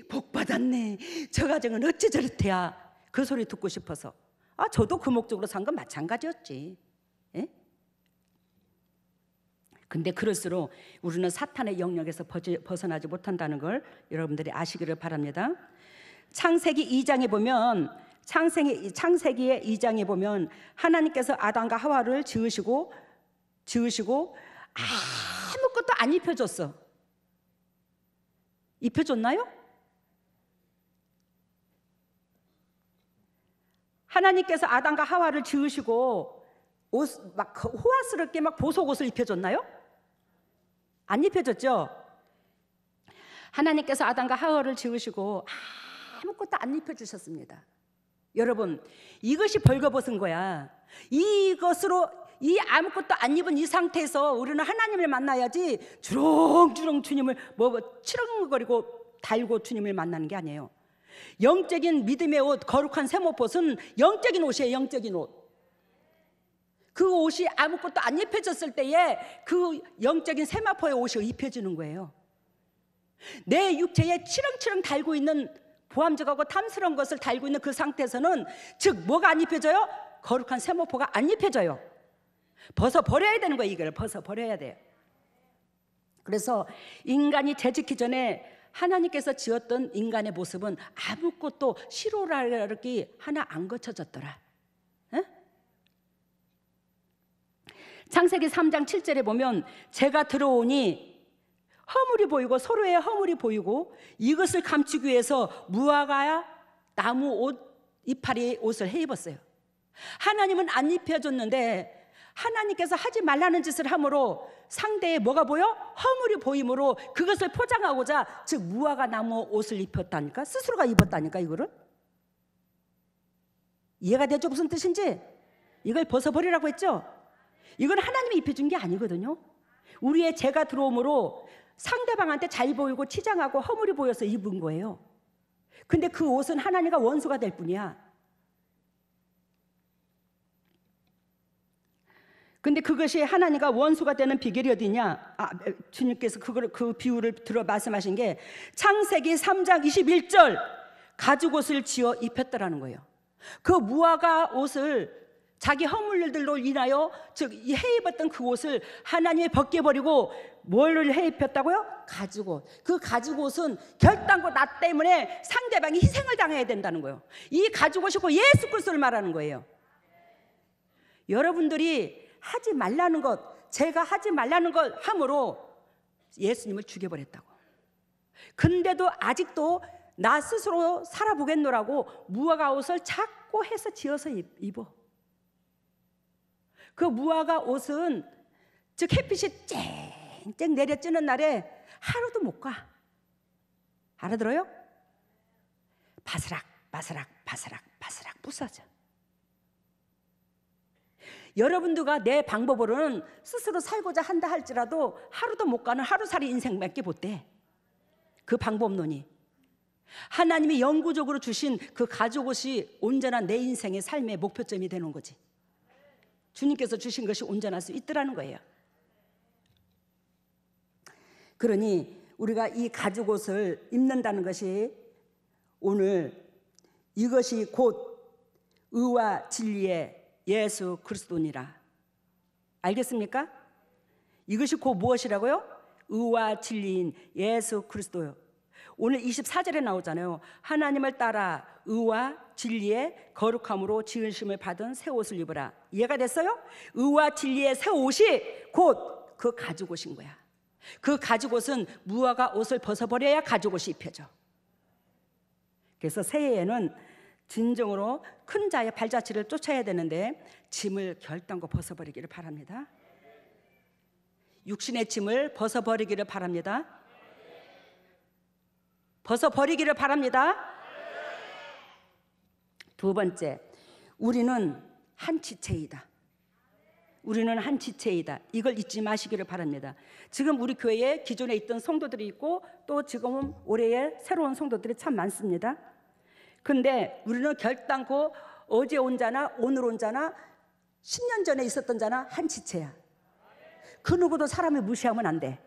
복 받았네, 저 가정은 어찌 저렇대야, 그 소리 듣고 싶어서. 저도 그 목적으로 산 건 마찬가지였지. 예? 근데 그럴수록 우리는 사탄의 영역에서 벗어나지 못한다는 걸 여러분들이 아시기를 바랍니다. 창세기 2장에 보면, 창세기의 2장에 보면 하나님께서 아담과 하와를 지으시고 아무것도 안 입혀줬어. 입혀줬나요? 하나님께서 아담과 하와를 지으시고 막 호화스럽게 막 보석 옷을 입혀줬나요? 안 입혀줬죠? 하나님께서 아담과 하와를 지으시고 아무것도 안 입혀주셨습니다. 여러분, 이것이 벌거벗은 거야. 이것으로, 이 아무것도 안 입은 이 상태에서 우리는 하나님을 만나야지 주렁주렁 주님을 치렁거리고 달고 주님을 만나는 게 아니에요. 영적인 믿음의 옷, 거룩한 세모포는 영적인 옷이에요. 영적인 옷. 그 옷이 아무것도 안 입혀졌을 때에 그 영적인 세마포의 옷이 입혀지는 거예요. 내 육체에 치렁치렁 달고 있는 보암직하고 탐스러운 것을 달고 있는 그 상태에서는, 즉 뭐가 안 입혀져요? 거룩한 세모포가 안 입혀져요. 벗어버려야 되는 거예요. 이걸 벗어버려야 돼요. 그래서 인간이 죄짓기 전에 하나님께서 지었던 인간의 모습은 아무것도 시로라기 하나 안 거쳐졌더라. 에? 창세기 3장 7절에 보면 제가 들어오니 허물이 보이고 서로의 허물이 보이고 이것을 감추기 위해서 무화과 나무 옷 이파리 옷을 해 입었어요. 하나님은 안 입혀줬는데 하나님께서 하지 말라는 짓을 함으로 상대에 뭐가 보여? 허물이 보이므로 그것을 포장하고자 즉 무화과 나무 옷을 입혔다니까. 스스로가 입었다니까. 이거를 이해가 되죠? 무슨 뜻인지. 이걸 벗어버리라고 했죠. 이건 하나님이 입혀준 게 아니거든요. 우리의 죄가 들어오므로 상대방한테 잘 보이고 치장하고 허물이 보여서 입은 거예요. 근데 그 옷은 하나님과 원수가 될 뿐이야. 근데 그것이 하나님과 원수가 되는 비결이 어디냐? 주님께서 그 비유를 들어 말씀하신 게 창세기 3장 21절 가죽 옷을 지어 입혔더라는 거예요. 그 무화과 옷을 자기 허물들로 인하여 즉 해 입었던 그 옷을 하나님이 벗겨버리고 뭘 해 입혔다고요? 가죽 옷. 그 가죽 옷은 결단코 나 때문에 상대방이 희생을 당해야 된다는 거예요. 이 가죽 옷이 곧 예수 그리스도를 말하는 거예요. 여러분들이 하지 말라는 것, 제가 하지 말라는 것 함으로 예수님을 죽여버렸다고. 근데도 아직도 나 스스로 살아보겠노라고 무화과 옷을 자꾸 해서 지어서 입어. 그 무화과 옷은 즉 햇빛이 쨍쨍 내려쬐는 날에 하루도 못 가. 알아들어요? 바스락 바스락 바스락 바스락 부서져. 여러분들과 내 방법으로는 스스로 살고자 한다 할지라도 하루도 못 가는 하루살이 인생밖에 못 돼. 그 방법론이 하나님이 영구적으로 주신 그 가죽옷이 온전한 내 인생의 삶의 목표점이 되는 거지. 주님께서 주신 것이 온전할 수 있더라는 거예요. 그러니 우리가 이 가죽옷을 입는다는 것이 오늘 이것이 곧 의와 진리의 예수 그리스도니라. 알겠습니까? 이것이 곧 무엇이라고요? 의와 진리인 예수 그리스도요. 오늘 24절에 나오잖아요. 하나님을 따라 의와 진리의 거룩함으로 지으심을 받은 새 옷을 입으라. 이해가 됐어요? 의와 진리의 새 옷이 곧 그 가죽옷인 거야. 그 가죽옷은 무화과 옷을 벗어버려야 가죽옷이 입혀져. 그래서 새해에는 진정으로 큰 자의 발자취를 쫓아야 되는데 짐을 결단코 벗어버리기를 바랍니다. 육신의 짐을 벗어버리기를 바랍니다. 벗어버리기를 바랍니다. 두 번째, 우리는 한 지체이다. 우리는 한 지체이다. 이걸 잊지 마시기를 바랍니다. 지금 우리 교회에 기존에 있던 성도들이 있고 또 지금은 올해에 새로운 성도들이 참 많습니다. 근데 우리는 결단코 어제 온 자나 오늘 온 자나 10년 전에 있었던 자나 한 지체야. 그 누구도 사람을 무시하면 안 돼.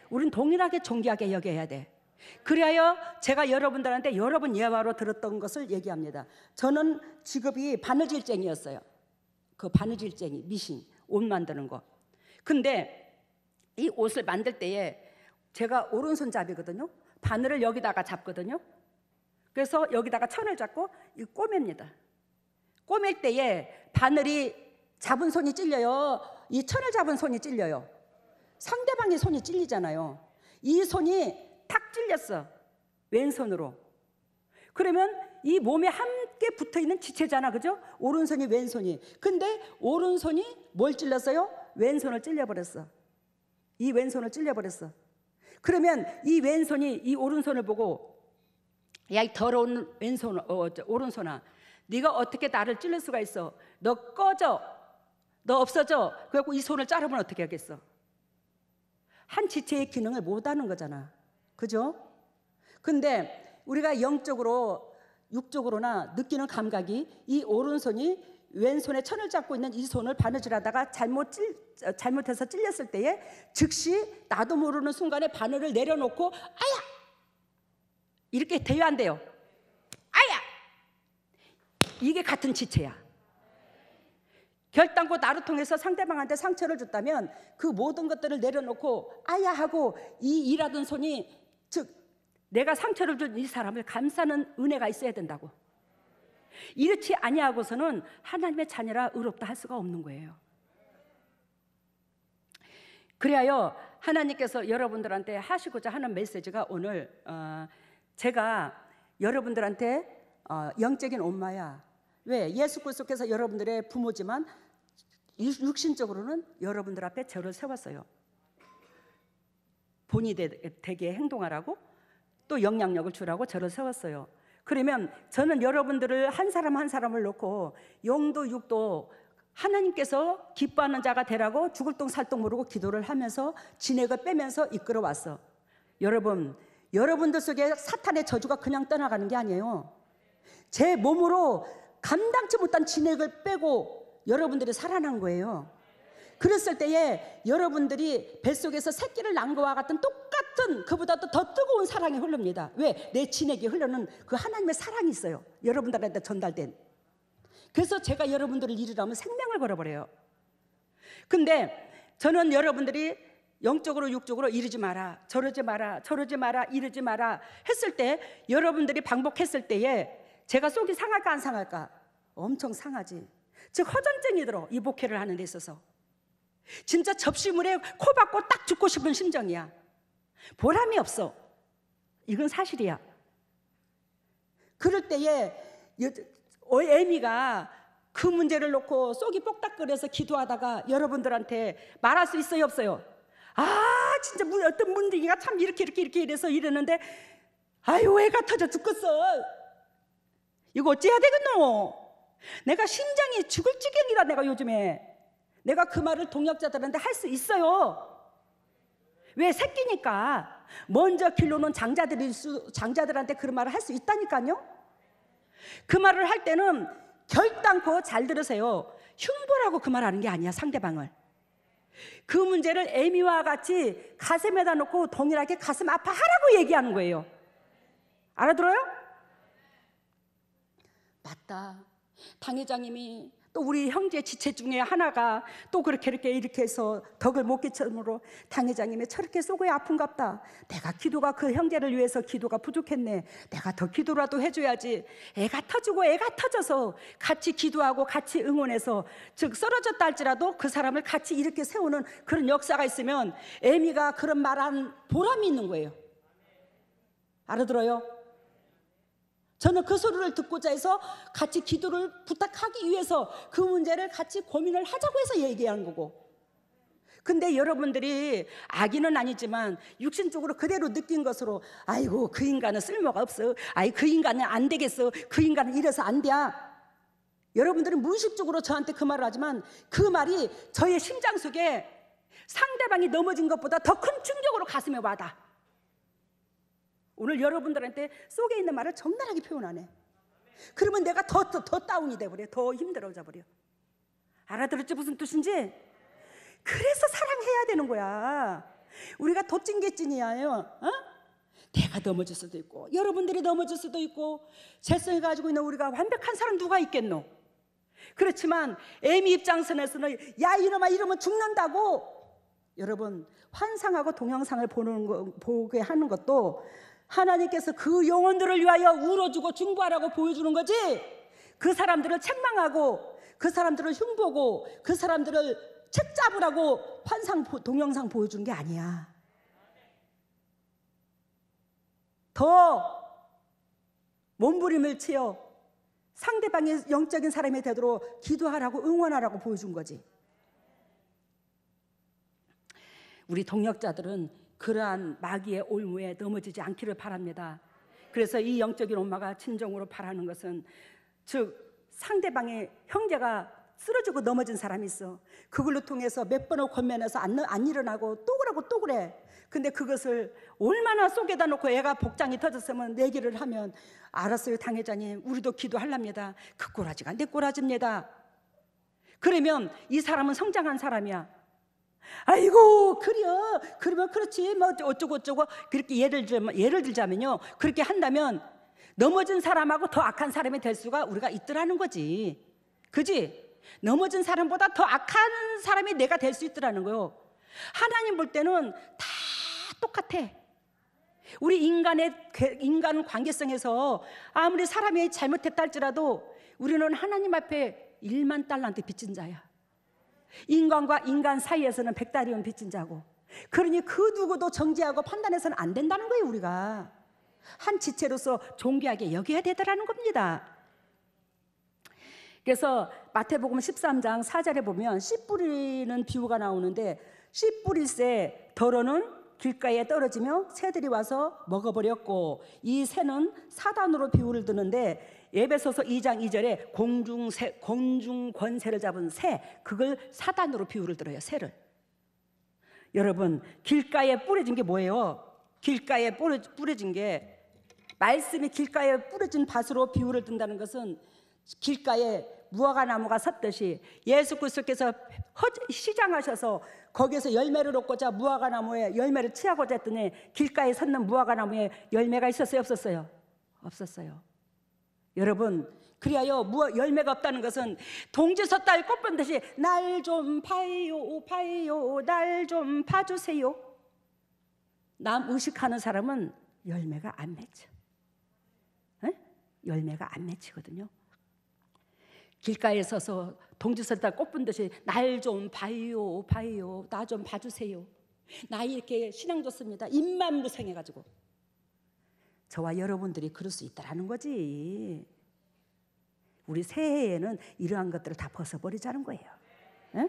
우린 동일하게 존귀하게 여겨야 돼. 그리하여 제가 여러분들한테 여러 번 예화로 들었던 것을 얘기합니다. 저는 직업이 바느질쟁이였어요. 그 바느질쟁이, 미신, 옷 만드는 거. 근데 이 옷을 만들 때에 제가 오른손잡이거든요. 바늘을 여기다가 잡거든요. 그래서 여기다가 천을 잡고 꼬맵니다. 꼬맬 때에 바늘이 잡은 손이 찔려요. 이 천을 잡은 손이 찔려요. 상대방의 손이 찔리잖아요. 이 손이 탁 찔렸어. 왼손으로. 그러면 이 몸에 함께 붙어있는 지체잖아. 그죠? 오른손이 왼손이. 근데 오른손이 뭘 찔렀어요? 왼손을 찔려버렸어. 이 왼손을 찔려버렸어. 그러면 이 왼손이 이 오른손을 보고 야, 이 더러운 왼손, 오른손아, 네가 어떻게 나를 찔릴 수가 있어? 너 꺼져. 너 없어져. 그래갖고 이 손을 자르면 어떻게 하겠어? 한 지체의 기능을 못하는 거잖아. 그죠? 근데 우리가 영적으로 육적으로나 느끼는 감각이 이 오른손이 왼손에 천을 잡고 있는 이 손을 바느질하다가 잘못해서 찔렸을 때에 즉시 나도 모르는 순간에 바늘을 내려놓고 아야! 이렇게 돼야 안 돼요. 아야! 이게 같은 지체야. 결단코 나를 통해서 상대방한테 상처를 줬다면 그 모든 것들을 내려놓고 아야 하고 이 일하던 손이 즉 내가 상처를 준 이 사람을 감싸는 은혜가 있어야 된다고. 이렇지 아니하고서는 하나님의 자녀라 의롭다 할 수가 없는 거예요. 그래야 하나님께서 여러분들한테 하시고자 하는 메시지가 오늘 제가 여러분들한테 영적인 엄마야. 왜? 예수 그리스도께서 여러분들의 부모지만 육신적으로는 여러분들 앞에 저를 세웠어요. 본이 되게 행동하라고, 또 영향력을 주라고 저를 세웠어요. 그러면 저는 여러분들을 한 사람 한 사람을 놓고 영도 육도 하나님께서 기뻐하는 자가 되라고 죽을 똥 살 똥 모르고 기도를 하면서 진액을 빼면서 이끌어 왔어. 여러분들 속에 사탄의 저주가 그냥 떠나가는 게 아니에요. 제 몸으로 감당치 못한 진액을 빼고 여러분들이 살아난 거예요. 그랬을 때에 여러분들이 뱃속에서 새끼를 낳은 것과 같은 똑같은 그보다도 더 뜨거운 사랑이 흐릅니다. 왜? 내 진액이 흐르는 그 하나님의 사랑이 있어요. 여러분들한테 전달된. 그래서 제가 여러분들을 잃으라면 생명을 걸어버려요. 근데 저는 여러분들이 영적으로 육적으로 이러지 마라, 저러지 마라, 저러지 마라, 이러지 마라 했을 때, 여러분들이 반복했을 때에 제가 속이 상할까 안 상할까? 엄청 상하지. 즉 허전증이 들어. 이 목회를 하는 데 있어서 진짜 접시물에 코 박고 딱 죽고 싶은 심정이야. 보람이 없어. 이건 사실이야. 그럴 때에 에미가 그 문제를 놓고 속이 뽁닥거려서 기도하다가 여러분들한테 말할 수 있어요, 없어요? 진짜 어떤 문둥이가 참 이렇게 이래서 이러는데, 아유 애가 터져 죽겠어. 이거 어찌해야 되겠노? 내가 심장이 죽을 지경이다. 내가 요즘에 내가 그 말을 동역자들한테 할 수 있어요. 왜? 새끼니까. 먼저 길러놓은 장자들한테 그런 말을 할 수 있다니까요. 그 말을 할 때는 결단코 잘 들으세요. 흉보라고 그 말 하는 게 아니야. 상대방을. 그 문제를 에미와 같이 가슴에다 놓고 동일하게 가슴 아파하라고 얘기하는 거예요. 알아들어요? 맞다. 당회장님이 또 우리 형제 지체 중에 하나가 또 이렇게 해서 덕을 못 끼쳐므로 당회장님이 저렇게 속이 아픈갑다. 내가 기도가 그 형제를 위해서 기도가 부족했네. 내가 더 기도라도 해줘야지. 애가 터져서 같이 기도하고 같이 응원해서, 즉 쓰러졌다 할지라도 그 사람을 같이 이렇게 세우는 그런 역사가 있으면 에미가 그런 말한 보람이 있는 거예요. 알아들어요? 저는 그 소리를 듣고자 해서 같이 기도를 부탁하기 위해서 그 문제를 같이 고민을 하자고 해서 얘기한 거고. 근데 여러분들이 악인은 아니지만 육신적으로 그대로 느낀 것으로, 아이고 그 인간은 쓸모가 없어, 아이 그 인간은 안 되겠어, 그 인간은 이래서 안 돼. 여러분들은 무의식적으로 저한테 그 말을 하지만 그 말이 저의 심장 속에 상대방이 넘어진 것보다 더 큰 충격으로 가슴에 와닿아. 오늘 여러분들한테 속에 있는 말을 적나라하게 표현하네. 그러면 내가 더 다운이 돼버려. 더 힘들어져 버려. 알아들었지 무슨 뜻인지? 그래서 사랑해야 되는 거야. 우리가 도찐개찐이야요. 내가 넘어질 수도 있고 여러분들이 넘어질 수도 있고, 재성이 가지고 있는 우리가 완벽한 사람 누가 있겠노? 그렇지만 에미 입장선에서는 야 이놈아 이러면 죽는다고. 여러분 환상하고 동영상을 보게 하는 것도 하나님께서 그 영혼들을 위하여 울어주고 중보하라고 보여주는 거지, 그 사람들을 책망하고 그 사람들을 흉보고 그 사람들을 책 잡으라고 환상 동영상 보여주는 게 아니야. 더 몸부림을 치어 상대방의 영적인 사람이 되도록 기도하라고 응원하라고 보여준 거지. 우리 동역자들은 그러한 마귀의 올무에 넘어지지 않기를 바랍니다. 그래서 이 영적인 엄마가 진정으로 바라는 것은, 즉 상대방의 형제가 쓰러지고 넘어진 사람이 있어. 그걸로 통해서 몇 번을 권면해서 안 일어나고 또 그러고 또 그래. 근데 그것을 얼마나 속에다 놓고 애가 복장이 터졌으면 내기를 하면, 알았어요 당회장님 우리도 기도하랍니다. 그 꼬라지가 내 꼬라지입니다. 그러면 이 사람은 성장한 사람이야. 아이고 그래요. 그러면 그렇지 뭐 어쩌고 그렇게 예를 들자면요, 그렇게 한다면 넘어진 사람하고 더 악한 사람이 될 수가 우리가 있더라는 거지. 그지? 넘어진 사람보다 더 악한 사람이 내가 될 수 있더라는 거요. 하나님 볼 때는 다 똑같아. 우리 인간 관계성에서 아무리 사람이 잘못했다 할지라도 우리는 하나님 앞에 1만 달란트 빚진 자야. 인간과 인간 사이에서는 100달이온 빚진 자고. 그러니 그 누구도 정죄하고 판단해서는 안 된다는 거예요. 우리가 한 지체로서 존귀하게 여겨야 되더라는 겁니다. 그래서 마태복음 13장 4절에 보면 씨 뿌리는 비유가 나오는데, 씨 뿌릴새 더러는 길가에 떨어지며 새들이 와서 먹어버렸고, 이 새는 사단으로 비유를 드는데 에베소서 2장 2절에 공중 권세를 잡은 새, 그걸 사단으로 비유를 들어요. 새를. 여러분, 길가에 뿌려진 게 뭐예요? 길가에 뿌려진 게, 말씀이 길가에 뿌려진 밭으로 비유를 든다는 것은 길가에 무화과 나무가 섰듯이 예수 그리스도께서 시장하셔서 거기에서 열매를 얻고자 무화과 나무에 열매를 취하고자 했더니 길가에 섰는 무화과 나무에 열매가 있었어요? 없었어요? 없었어요. 여러분, 그리하여 열매가 없다는 것은 동지 섰다 꽃 본 듯이 날 좀 봐요, 날 좀 봐주세요. 남 의식하는 사람은 열매가 안 맺혀. 열매가 안 맺히거든요. 길가에 서서 동지 섰다 꽃 본 듯이 날 좀 봐요, 나 좀 봐주세요. 나 이렇게 신앙 좋습니다. 입만 무성해가지고. 저와 여러분들이 그럴 수 있다라는 거지. 우리 새해에는 이러한 것들을 다 벗어버리자는 거예요. 에?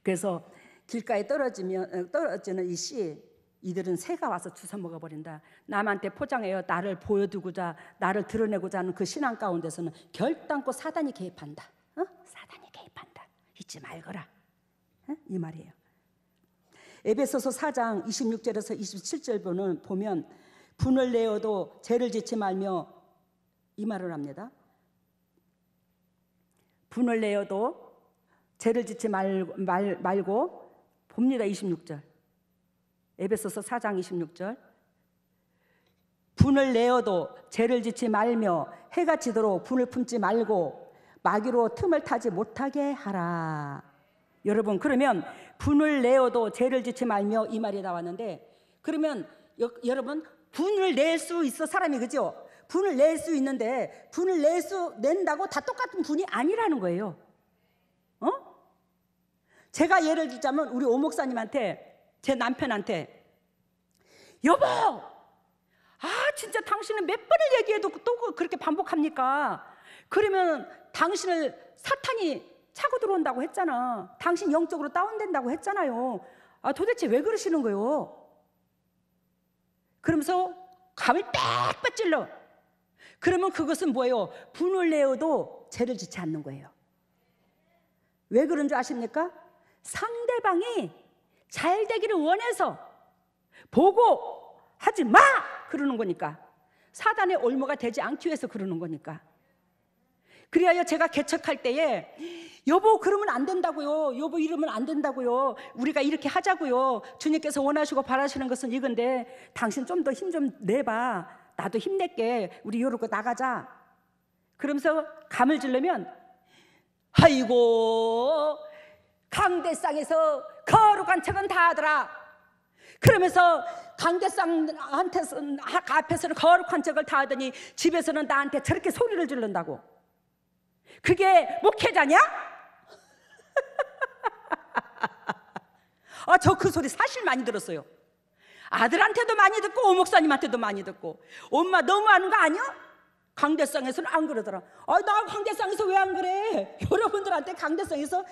그래서 길가에 떨어지는 이 씨, 이들은 새가 와서 주워 먹어버린다. 남한테 포장해요. 나를 보여두고자, 나를 드러내고자 하는 그 신앙 가운데서는 결단코 사단이 개입한다. 사단이 개입한다. 잊지 말거라. 이 말이에요. 에베소서 4장 26절에서 27절 보면 분을 내어도 죄를 짓지 말며, 이 말을 합니다. 분을 내어도 죄를 짓지 말고 봅니다. 26절. 에베소서 4장 26절. 분을 내어도 죄를 짓지 말며 해가 지도록 분을 품지 말고 마귀로 틈을 타지 못하게 하라. 여러분, 그러면 분을 내어도 죄를 짓지 말며 이 말이 나왔는데, 그러면 여러분, 분을 낼 수 있어 사람이, 그죠? 분을 낼 수 있는데 분을 낸다고 다 똑같은 분이 아니라는 거예요. 제가 예를 들자면 우리 오 목사님한테, 제 남편한테, 여보, 진짜 당신은 몇 번을 얘기해도 또 그렇게 반복합니까? 그러면 당신을 사탄이 차고 들어온다고 했잖아. 당신 영적으로 다운된다고 했잖아요. 도대체 왜 그러시는 거예요? 그러면서 감을 빽빽 찔러. 그러면 그것은 뭐예요? 분을 내어도 죄를 짓지 않는 거예요. 왜 그런 줄 아십니까? 상대방이 잘 되기를 원해서 보고 하지 마! 그러는 거니까. 사단의 올무가 되지 않기 위해서 그러는 거니까. 그리하여 제가 개척할 때에, 여보 그러면 안 된다고요, 여보 이러면 안 된다고요, 우리가 이렇게 하자고요, 주님께서 원하시고 바라시는 것은 이건데 당신 좀 더 힘 좀 내봐, 나도 힘낼게, 우리 요러고 나가자. 그러면서 감을 질르면, 아이고 강대상에서 거룩한 척은 다 하더라. 그러면서 강대상 앞에서는 거룩한 척을 다 하더니 집에서는 나한테 저렇게 소리를 지른다고. 그게 목회자냐? 저 그 소리 사실 많이 들었어요. 아들한테도 많이 듣고 오 목사님한테도 많이 듣고. 엄마 너무하는 거 아니야? 강대상에서는 안 그러더라. 나 강대상에서 왜 안 그래? 여러분들한테 강대상에서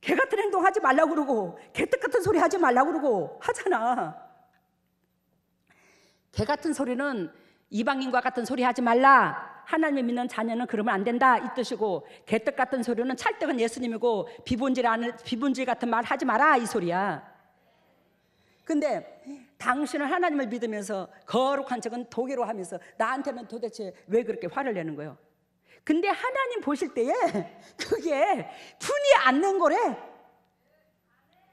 개 같은 행동하지 말라고 그러고 개떡 같은 소리 하지 말라고 그러고 하잖아. 개 같은 소리는 이방인과 같은 소리 하지 말라, 하나님을 믿는 자녀는 그러면 안 된다, 이 뜻이고, 개떡 같은 소리는 찰떡은 예수님이고 비본질 같은 말 하지 마라, 이 소리야. 근데 당신은 하나님을 믿으면서 거룩한 척은 도개로 하면서 나한테는 도대체 왜 그렇게 화를 내는 거예요? 근데 하나님 보실 때에 그게 분이 안 낸 거래.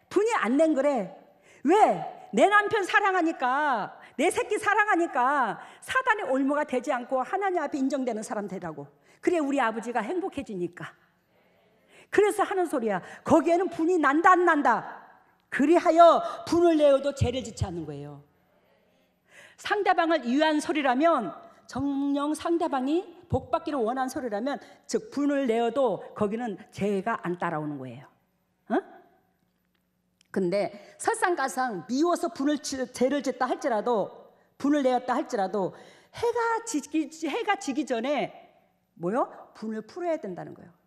분이 안 낸 거래. 왜? 내 남편 사랑하니까, 내 새끼 사랑하니까 사단의 올무가 되지 않고 하나님 앞에 인정되는 사람 되라고. 그래 우리 아버지가 행복해지니까. 그래서 하는 소리야. 거기에는 분이 난다 안 난다? 그리하여 분을 내어도 죄를 짓지 않는 거예요. 상대방을 위한 소리라면, 정녕 상대방이 복받기를 원하는 소리라면, 즉 분을 내어도 거기는 죄가 안 따라오는 거예요. 근데 설상가상 미워서 죄를 짓다 할지라도, 분을 내었다 할지라도 해가 지기 전에 뭐요? 분을 풀어야 된다는 거예요.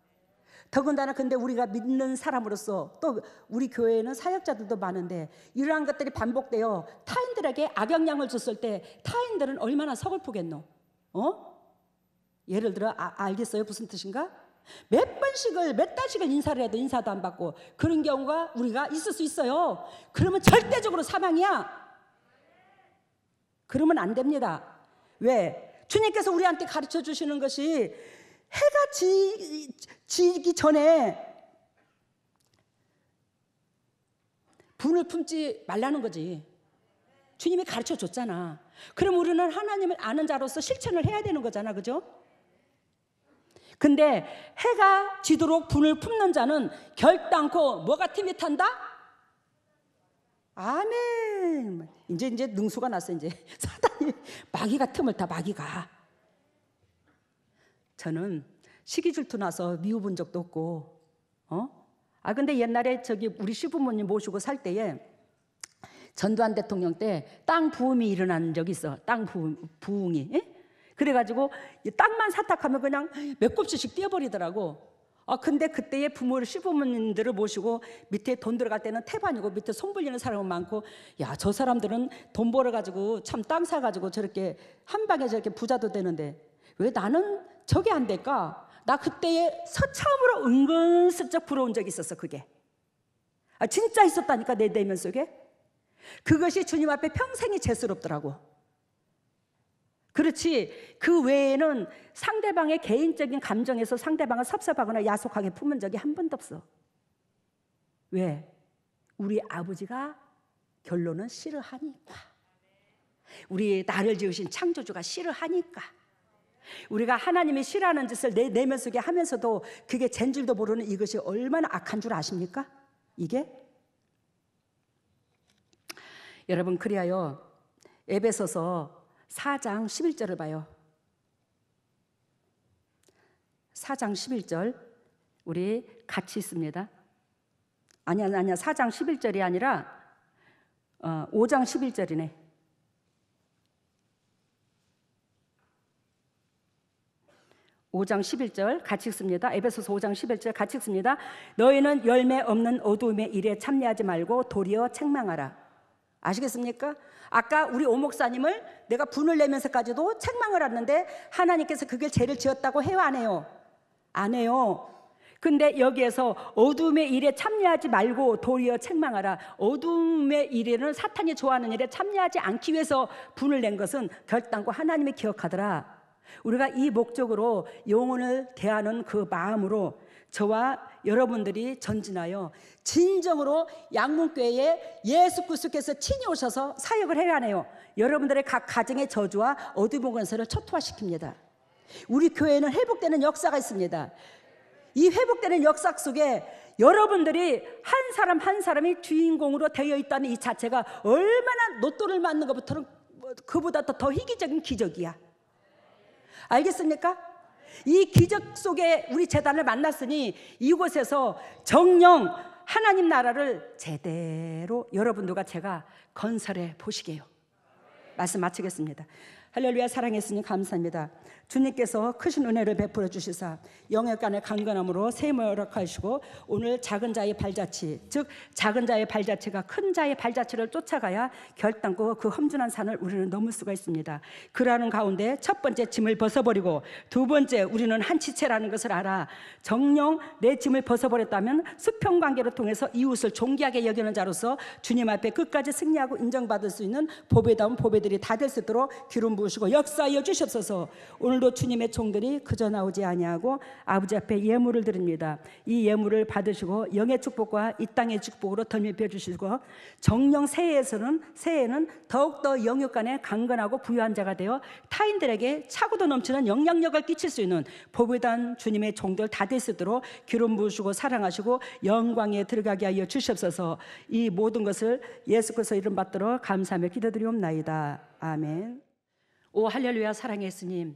더군다나 근데 우리가 믿는 사람으로서, 또 우리 교회에는 사역자들도 많은데 이러한 것들이 반복되어 타인들에게 악영향을 줬을 때 타인들은 얼마나 서글프겠노? 예를 들어 알겠어요? 무슨 뜻인가? 몇 달씩을 인사를 해도 인사도 안 받고 그런 경우가 우리가 있을 수 있어요. 그러면 절대적으로 사망이야. 그러면 안 됩니다. 왜? 주님께서 우리한테 가르쳐 주시는 것이 해가 지기 전에 분을 품지 말라는 거지. 주님이 가르쳐 줬잖아. 그럼 우리는 하나님을 아는 자로서 실천을 해야 되는 거잖아. 그죠? 근데 해가 지도록 분을 품는 자는 결단코 뭐가 틈이 탄다? 아멘. 이제 능수가 났어. 이제 사단이 마귀가 틈을 타. 마귀가. 저는 시기 질투 나서 미워본 적도 없고, 근데 옛날에 우리 시부모님 모시고 살 때에 전두환 대통령 때 땅 부음이 일어난 적이 있어. 땅 부흥이. 예? 그래가지고 땅만 사탁하면 그냥 몇 곱씩 뛰어버리더라고. 근데 그때의 시부모님들을 모시고 밑에 돈 들어갈 때는 태반이고 밑에 손 불리는 사람은 많고, 야, 저 사람들은 돈 벌어가지고 참 땅 사가지고 저렇게 한 방에 저렇게 부자도 되는데 왜 나는 저게 안 될까? 나 그때에 처음으로 은근슬쩍 부러운 적이 있었어. 그게 진짜 있었다니까. 내 내면 속에. 그것이 주님 앞에 평생이 죄스럽더라고. 그렇지, 그 외에는 상대방의 개인적인 감정에서 상대방을 섭섭하거나 야속하게 품은 적이 한 번도 없어. 왜? 우리 아버지가 결론은 싫어하니까. 우리 나를 지으신 창조주가 싫어하니까. 우리가 하나님이 싫어하는 짓을 내 내면 속에 하면서도 그게 쟨 줄도 모르는 이것이 얼마나 악한 줄 아십니까? 이게? 여러분, 그리하여 에베소서 4장 11절을 봐요. 4장 11절 우리 같이 있습니다. 아니야 4장 11절이 아니라 5장 11절이네. 5장 11절 같이 읽습니다. 에베소서 5장 11절 같이 읽습니다. 너희는 열매 없는 어두움의 일에 참여하지 말고 도리어 책망하라. 아시겠습니까? 아까 우리 오 목사님을 내가 분을 내면서까지도 책망을 했는데 하나님께서 그게 죄를 지었다고 해요, 안 해요? 안 해요. 근데 여기에서 어둠의 일에 참여하지 말고 도리어 책망하라. 어둠의 일에는 사탄이 좋아하는 일에 참여하지 않기 위해서 분을 낸 것은 결단코 하나님이 기억하더라. 우리가 이 목적으로 영혼을 대하는 그 마음으로 저와 여러분들이 전진하여 진정으로 양문교회에 예수 그리스도께서 친히 오셔서 사역을 해야 하네요. 여러분들의 각 가정의 저주와 어두운 권세를 초토화시킵니다. 우리 교회는 회복되는 역사가 있습니다. 이 회복되는 역사 속에 여러분들이 한 사람 한 사람이 주인공으로 되어 있다는 이 자체가 얼마나 노또를 맞는 것부터는 그보다 더 희귀적인 기적이야. 알겠습니까? 이 기적 속에 우리 재단을 만났으니 이곳에서 정녕 하나님 나라를 제대로 여러분들과 제가 건설해 보시게요. 말씀 마치겠습니다. 할렐루야. 사랑했으니 감사합니다. 주님께서 크신 은혜를 베풀어 주시사 영역간의 강건함으로 세모 허락하시고 오늘 작은 자의 발자취, 즉 작은 자의 발자취가 큰 자의 발자취를 쫓아가야 결단코 그 험준한 산을 우리는 넘을 수가 있습니다. 그러는 가운데 첫 번째 짐을 벗어버리고 두 번째 우리는 한 지체라는 것을 알아 정녕 내 짐을 벗어버렸다면 수평관계를 통해서 이웃을 존귀하게 여기는 자로서 주님 앞에 끝까지 승리하고 인정받을 수 있는 보배다운 보배들이 다 될 수 있도록 기름 부으시고 역사하여 주시옵소서. 오늘 오늘도 주님의 종들이 그저 나오지 아니하고 아버지 앞에 예물을 드립니다. 이 예물을 받으시고 영의 축복과 이 땅의 축복으로 덧입혀 주시고 정령 새해에는 더욱더 영육간에 강건하고 부유한 자가 되어 타인들에게 차고도 넘치는 영향력을 끼칠 수 있는 보배단 주님의 종들 다 될 수 있도록 기름 부으시고 사랑하시고 영광에 들어가게 하여 주시옵소서. 이 모든 것을 예수 그리스도 이름 받들어 감사하며 기도드리옵나이다. 아멘. 오 할렐루야. 사랑의 예수님,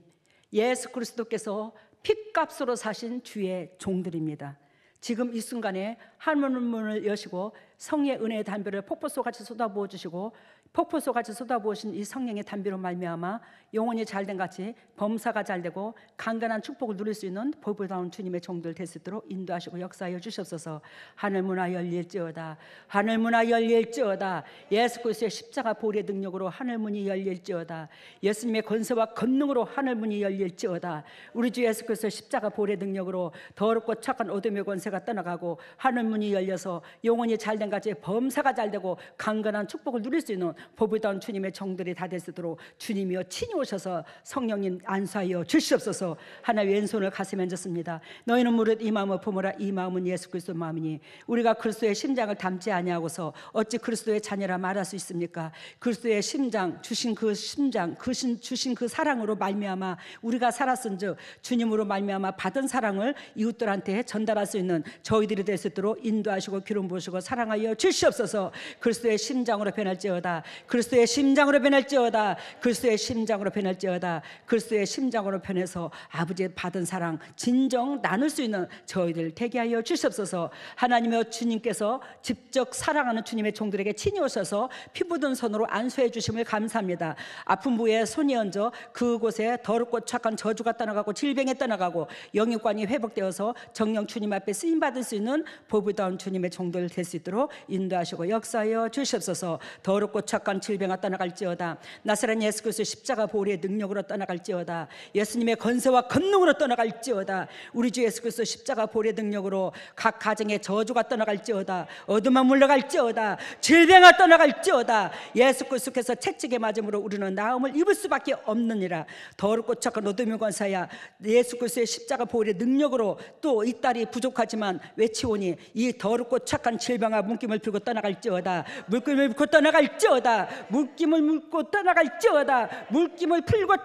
예수 그리스도께서 핏값으로 사신 주의 종들입니다. 지금 이 순간에 하늘 문을 여시고 성령의 은혜의 담비를 폭포수같이 쏟아부어 주시고 폭포수같이 쏟아부으신 이 성령의 담비로 말미암아 영혼이 잘된 같이 범사가 잘되고 강건한 축복을 누릴 수 있는 보배다운 주님의 종들 될 수 있도록 인도하시고 역사하여 주시옵소서. 하늘문화 열릴지어다. 하늘문화 열릴지어다. 예수 그리스도의 십자가 보혈의 능력으로 하늘문이 열릴지어다. 예수님의 권세와 권능으로 하늘문이 열릴지어다. 우리 주 예수 그리스도의 십자가 보혈의 능력으로 더럽고 착한 어둠의 권세가 떠나가고 하늘문이 열려서 영혼이 잘된 같이 범사가 잘되고 강건한 축복을 누릴 수 있는 보배다운 주님의 종들이 다 될 수 있도록 주님이여 친히 오셔서 성령님 안수하여 주시옵소서. 하나님 왼손을 가슴에 얹었습니다. 너희는 무릇 이 마음을 품으라. 이 마음은 예수 그리스도의 마음이니 우리가 그리스도의 심장을 담지 아니하고서 어찌 그리스도의 자녀라 말할 수 있습니까? 그리스도의 심장 주신 그 심장 주신 그 사랑으로 말미암아 우리가 살았은즉 주님으로 말미암아 받은 사랑을 이웃들한테 전달할 수 있는 저희들이 될 수 있도록 인도하시고 기름 부으시고 사랑하여 주시옵소서. 그리스도의 심장으로 변할지어다. 그리스도의 심장으로 변할지어다. 그리스도의 심장으로 변할지어다. 그리스도의 심장으로 변해서 아버지의 받은 사랑 진정 나눌 수 있는 저희들 되게 하여 주시옵소서. 하나님의 주님께서 직접 사랑하는 주님의 종들에게 친히 오셔서 피 묻은 손으로 안수해 주심을 감사합니다. 아픈 부에 손이 얹어 그곳에 더럽고 착한 저주가 떠나가고 질병이 떠나가고 영육관이 회복되어서 정령 주님 앞에 쓰임 받을 수 있는 보배다운 주님의 종들 될 수 있도록 인도하시고 역사하여 주시옵소서. 더럽고 착한 질병아 떠나갈지어다. 나사렛 예수 그리스도의 십자가 보혈의 능력으로 떠나갈지어다. 예수님의 권세와 권능으로 떠나갈지어다. 우리 주 예수 그리스도 십자가 보혈의 능력으로 각 가정의 저주가 떠나갈지어다. 어둠아 물러갈지어다. 질병아 떠나갈지어다. 예수 그리스도께서 채찍에 맞음으로 우리는 나음을 입을 수밖에 없느니라. 더럽고 착한 어둠의 권사야 예수 그리스도의 십자가 보혈의 능력으로 또 이 딸이 부족하지만 외치오니 이 더럽고 착한 질병아 물김을 풀고 떠나갈지어다. 물김을 풀고 떠나갈지어다. 물김을 물고 떠나갈지어다. 물김을 풀고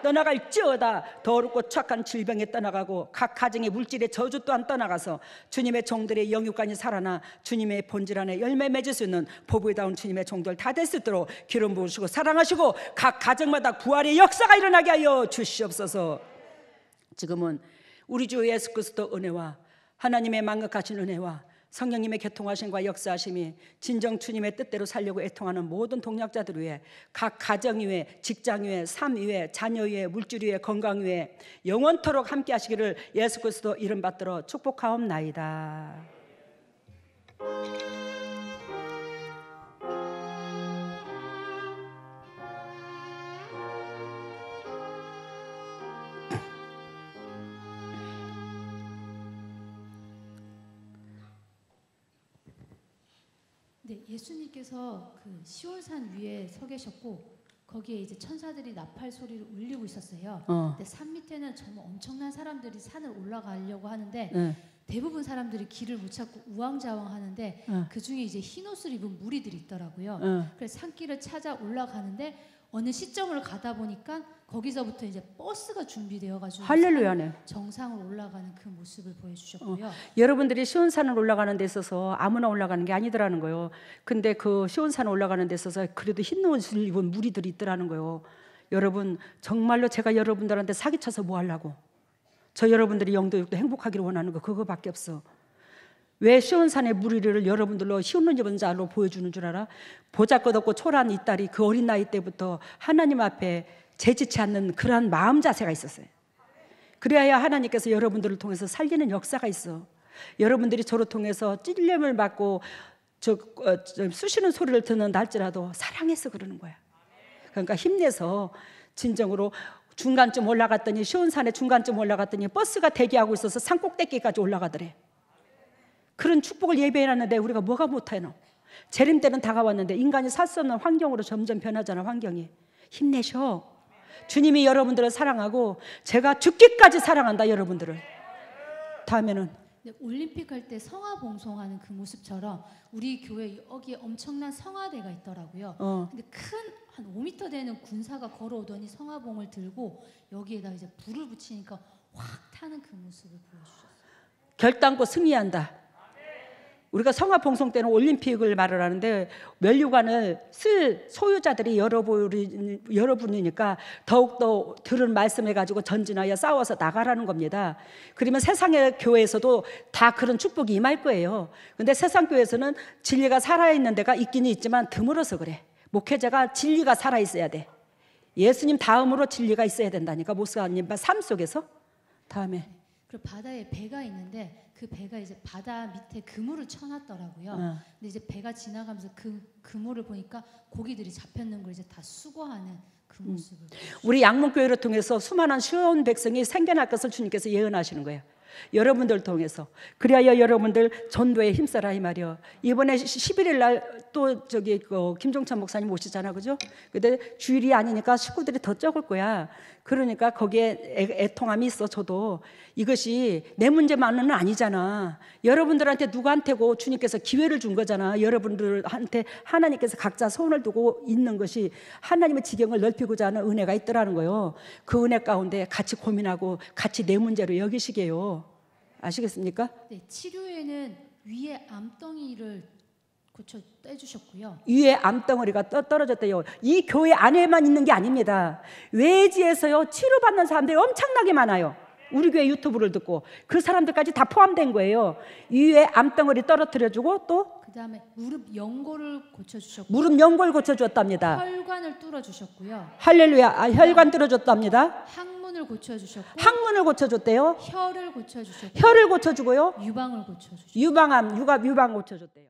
떠나갈지어다. 더럽고 착한 질병에 떠나가고 각 가정의 물질의 저주 또한 떠나가서 주님의 종들의 영육간이 살아나 주님의 본질 안에 열매 맺을 수 있는 보배다운 주님의 종들 다 될 수 있도록 기름 부으시고 사랑하시고 각 가정마다 부활의 역사가 일어나게 하여 주시옵소서. 지금은 우리 주 예수 그리스도 은혜와 하나님의 만극하신 은혜와 성령님의 교통하심과 역사하심이 진정 주님의 뜻대로 살려고 애통하는 모든 동역자들 위해 각 가정 위에 직장 위에 삶 위에 자녀 위에 물질 위에 건강 위에 영원토록 함께 하시기를 예수 그리스도 이름 받들어 축복하옵나이다. 네, 예수님께서 그 시온산 위에 서 계셨고 거기에 이제 천사들이 나팔 소리를 울리고 있었어요. 근데 산 밑에는 정말 엄청난 사람들이 산을 올라가려고 하는데 대부분 사람들이 길을 못 찾고 우왕좌왕하는데 그 중에 이제 흰 옷을 입은 무리들이 있더라고요. 그래서 산길을 찾아 올라가는데 어느 시점을 가다 보니까 거기서부터 이제 버스가 준비되어가지고 할렐루야네. 정상을 올라가는 그 모습을 보여주셨고요. 여러분들이 시온산을 올라가는 데 있어서 아무나 올라가는 게 아니더라는 거예요. 근데 그 시온산 올라가는 데 있어서 그래도 흰 옷을 입은 무리들이 있더라는 거예요. 여러분 정말로 제가 여러분들한테 사기쳐서 뭐 하려고? 저 여러분들이 영도육도 행복하기를 원하는 거 그거밖에 없어. 왜 시온산의 무리를 여러분들로 흰 옷 입은 자로 보여주는 줄 알아? 보잘것없고 초라한 이 딸이 그 어린 나이 때부터 하나님 앞에 재지치 않는 그러한 마음 자세가 있었어요. 그래야 하나님께서 여러분들을 통해서 살리는 역사가 있어. 여러분들이 저를 통해서 찔림을 받고 쑤시는 소리를 듣는 날지라도 사랑해서 그러는 거야. 그러니까 힘내서 진정으로 중간쯤 올라갔더니 시온산에 중간쯤 올라갔더니 버스가 대기하고 있어서 산 꼭대기까지 올라가더래. 그런 축복을 예배해놨는데 우리가 뭐가 못해노? 재림 때는 다가왔는데 인간이 살 수 없는 환경으로 점점 변하잖아. 환경이. 힘내셔. 주님이 여러분들을 사랑하고 제가 죽기까지 사랑한다 여러분들을. 다음에는 네, 올림픽 할 때 성화 봉송하는 그 모습처럼 우리 교회 여기에 엄청난 성화대가 있더라고요. 근데 큰 한 5m 되는 군사가 걸어오더니 성화봉을 들고 여기에다 이제 불을 붙이니까 확 타는 그 모습을 보여주셨어요. 결단코 승리한다. 우리가 성화봉송 때는 올림픽을 말을 하는데 면류관을 쓸 소유자들이 여러분이니까 더욱더 들은 말씀해가지고 전진하여 싸워서 나가라는 겁니다. 그러면 세상의 교회에서도 다 그런 축복이 임할 거예요. 근데 세상 교회에서는 진리가 살아있는 데가 있기는 있지만 드물어서 그래. 목회자가 진리가 살아있어야 돼. 예수님 다음으로 진리가 있어야 된다니까. 목사님 삶 속에서. 다음에 그리고 바다에 배가 있는데 그 배가 이제 바다 밑에 그물을 쳐놨더라고요. 근데 이제 배가 지나가면서 그 그물을 보니까 고기들이 잡혔는 걸 이제 다 수거하는 그 모습을. 우리 양문교회를 통해서 수많은 시온 백성이 생겨날 것을 주님께서 예언하시는 거예요. 여러분들 통해서. 그리하여 여러분들 전도에 힘써라 이 말이요. 이번에 11일 날 또 저기 김종찬 목사님 오시잖아, 그죠? 근데 주일이 아니니까 식구들이 더 적을 거야. 그러니까 거기에 애통함이 있어. 저도 이것이 내 문제만은 아니잖아. 여러분들한테 누구한테고 주님께서 기회를 준 거잖아. 여러분들한테 하나님께서 각자 손을 두고 있는 것이 하나님의 지경을 넓히고자 하는 은혜가 있더라는 거예요. 그 은혜 가운데 같이 고민하고 같이 내 문제로 여기시게요. 아시겠습니까? 네, 치료에는 위에 암덩이를 고쳐 떼주셨고요. 위에 암덩어리가 떨어졌대요. 이 교회 안에만 있는 게 아닙니다. 외지에서요 치료받는 사람들이 엄청나게 많아요. 우리 교회 유튜브를 듣고 그 사람들까지 다 포함된 거예요. 위에 암덩어리 떨어뜨려주고 또 그 다음에 무릎 연골을 고쳐주셨고 무릎 연골 고쳐주었답니다. 혈관을 뚫어주셨고요. 할렐루야. 혈관 뚫어줬답니다. 항문을 고쳐주셨고 항문을 고쳐줬대요. 혀를 고쳐주셨고 혀를 고쳐주고요. 유방을 고쳐주셨고 유방 고쳐줬대요.